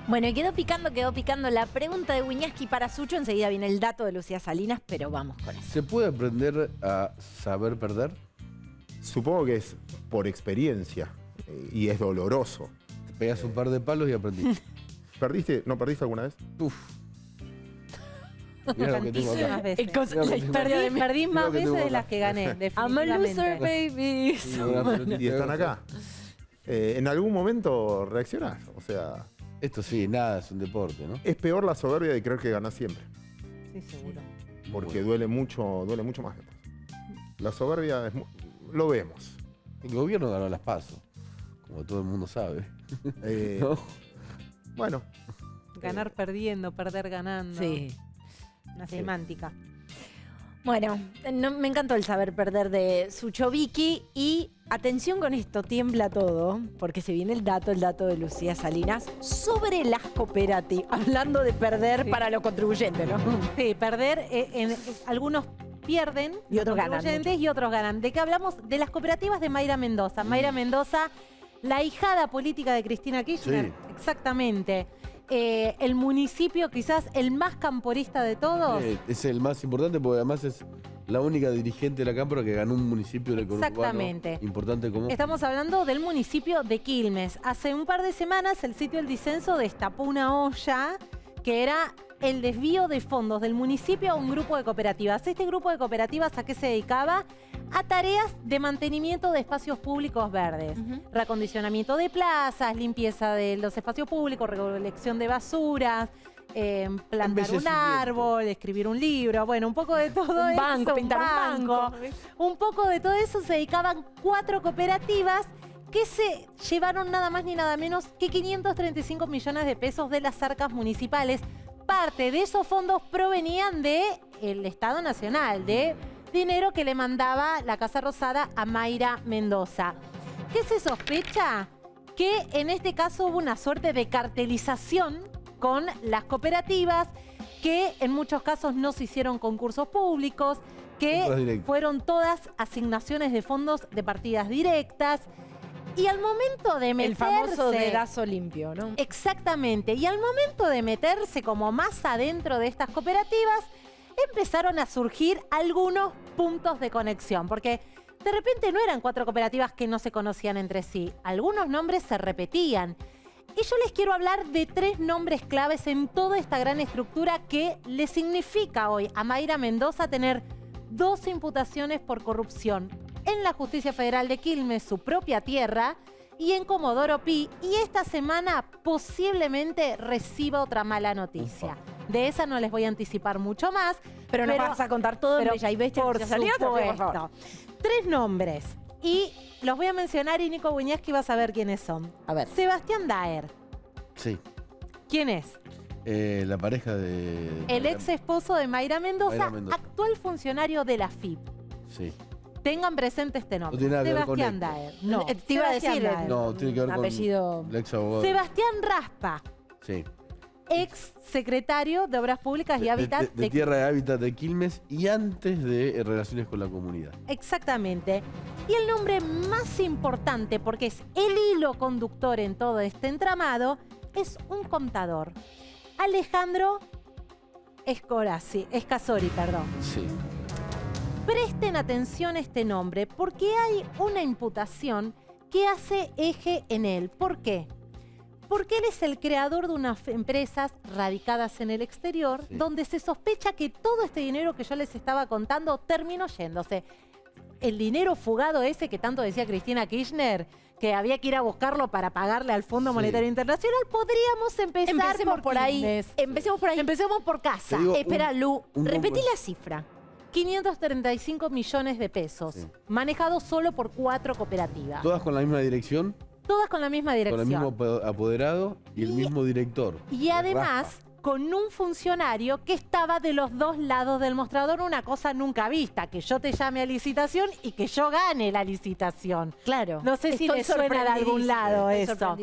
Bueno, y quedó picando la pregunta de Wiñaski para Sucho. Enseguida viene el dato de Lucía Salinas, pero vamos con eso. ¿Se puede aprender a saber perder? Supongo que es por experiencia y es doloroso. Te pegas un par de palos y aprendiste. ¿No perdiste alguna vez? Uf. Mirá lo que tengo acá. Tantísimas veces. La historia de Perdí más Creo que tengo veces de acá. las que gané, I'm a loser, definitivamente. baby. Y están acá. En algún momento reaccionás. O sea, Esto sí, nada, es un deporte, ¿no? es peor la soberbia de creer que ganás siempre. Sí, seguro. Porque duele mucho más después. La soberbia lo vemos. El gobierno ganó las PASO, como todo el mundo sabe. ¿No? Bueno, Ganar perdiendo, perder ganando. Sí. Una semántica. Bueno, me encantó el saber perder de Sucho Vicky. Y atención con esto, tiembla todo, porque se viene el dato de Lucía Salinas sobre las cooperativas. Hablando de perder para los contribuyentes, ¿no? Sí, perder, algunos pierden Y otros los ganan contribuyentes y otros ganan. ¿De qué hablamos? De las cooperativas de Mayra Mendoza. Mayra Mendoza, la ahijada política de Cristina Kirchner. Sí. Exactamente. El municipio quizás el más camporista de todos. Es el más importante porque además es la única dirigente de la Cámpora que ganó un municipio del conurbano Exactamente. importante como... Estamos hablando del municipio de Quilmes. Hace un par de semanas el sitio El Disenso destapó una olla que era el desvío de fondos del municipio a un grupo de cooperativas. Este grupo de cooperativas, ¿a qué se dedicaba? A tareas de mantenimiento de espacios públicos verdes. Reacondicionamiento de plazas, limpieza de los espacios públicos, recolección de basuras, plantar un árbol, escribir un libro, bueno, un poco de todo eso. Banco, pintar un banco. Un poco de todo eso se dedicaban 4 cooperativas que se llevaron nada más ni nada menos que 535 millones de pesos de las arcas municipales. Parte de esos fondos provenían del Estado Nacional, de dinero que le mandaba la Casa Rosada a Mayra Mendoza. ¿Qué se sospecha? Que en este caso hubo una suerte de cartelización con las cooperativas, que en muchos casos no se hicieron concursos públicos, que fueron todas asignaciones de fondos de partidas directas. Y al momento de meterse... El famoso dedazo limpio, ¿no? Exactamente. Y al momento de meterse como más adentro de estas cooperativas, empezaron a surgir algunos puntos de conexión. Porque de repente no eran 4 cooperativas que no se conocían entre sí. Algunos nombres se repetían. Y yo les quiero hablar de 3 nombres claves en toda esta gran estructura que le significa hoy a Mayra Mendoza tener 2 imputaciones por corrupción en la Justicia Federal de Quilmes, su propia tierra, y en Comodoro Pi. Y esta semana posiblemente reciba otra mala noticia. De esa no les voy a anticipar mucho más. Pero nos vas a contar todo en Bella y Bestia. Por supuesto. 3 nombres. Y los voy a mencionar y Nico Buñaski va a saber quiénes son. A ver. Sebastián Daer. Sí. ¿Quién es? La pareja de... El ex esposo de Mayra Mendoza, actual funcionario de la FIP. Sí. Tengan presente este nombre. No tiene nada que ver con Sebastián esto. Daer. No, te iba a decir. No, tiene que ver apellido... con el ex abogado. Sebastián Raspa. Sí. Ex secretario de Obras Públicas y Hábitat de Tierra de Hábitat de Quilmes y antes de Relaciones con la Comunidad. Exactamente. Y el nombre más importante, porque es el hilo conductor en todo este entramado, es un contador. Alejandro Escasori, perdón. Sí. Presten atención a este nombre porque hay una imputación que hace eje en él. ¿Por qué? Porque él es el creador de unas empresas radicadas en el exterior, donde se sospecha que todo este dinero que yo les estaba contando terminó yéndose. El dinero fugado ese que tanto decía Cristina Kirchner, que había que ir a buscarlo para pagarle al Fondo Monetario Internacional, podríamos empezar por ahí. Empecemos por ahí. Empecemos por casa. Espera, Lu, repetí la cifra. 535 millones de pesos, manejados solo por 4 cooperativas. ¿Todas con la misma dirección? Todas con la misma dirección. Con el mismo apoderado y el mismo director. Y además, con un funcionario que estaba de los 2 lados del mostrador, una cosa nunca vista, que yo te llame a licitación y que yo gane la licitación. Claro. No sé si les suena de algún lado eso.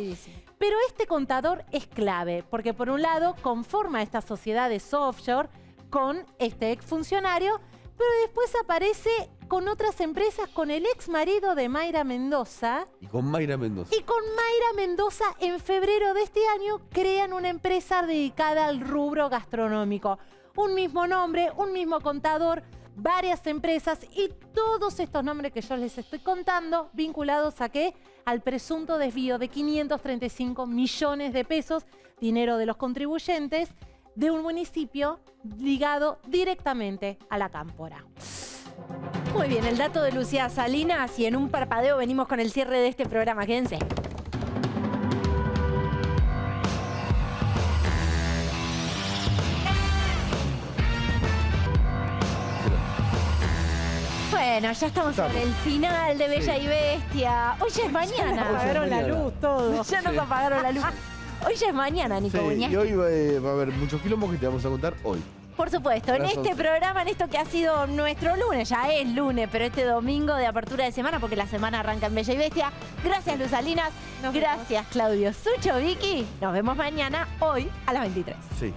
Pero este contador es clave, porque por un lado conforma estas sociedades offshore con este exfuncionario, pero después aparece con otras empresas, con el ex marido de Mayra Mendoza. Y con Mayra Mendoza. Y con Mayra Mendoza, en febrero de este año, crean una empresa dedicada al rubro gastronómico. Un mismo nombre, un mismo contador, varias empresas y todos estos nombres que yo les estoy contando, vinculados a ¿qué? Al presunto desvío de 535 millones de pesos, dinero de los contribuyentes, de un municipio ligado directamente a la cámpora. Muy bien, el dato de Lucía Salinas y en un parpadeo venimos con el cierre de este programa. Quédense. Bueno, ya estamos sobre el final de Bella y Bestia. Hoy ya es mañana. Nos apagaron la luz, todo. Ya nos apagaron la luz. Hoy ya es mañana, Nico Buñaski. Y hoy va a haber muchos quilombos que te vamos a contar hoy. Por supuesto, en este programa, en esto que ha sido nuestro lunes, ya es lunes, pero este domingo de apertura de semana, porque la semana arranca en Bella y Bestia. Gracias, Luz Salinas. Gracias, Claudio Sucho, Vicky. Nos vemos mañana, hoy, a las 23. Sí.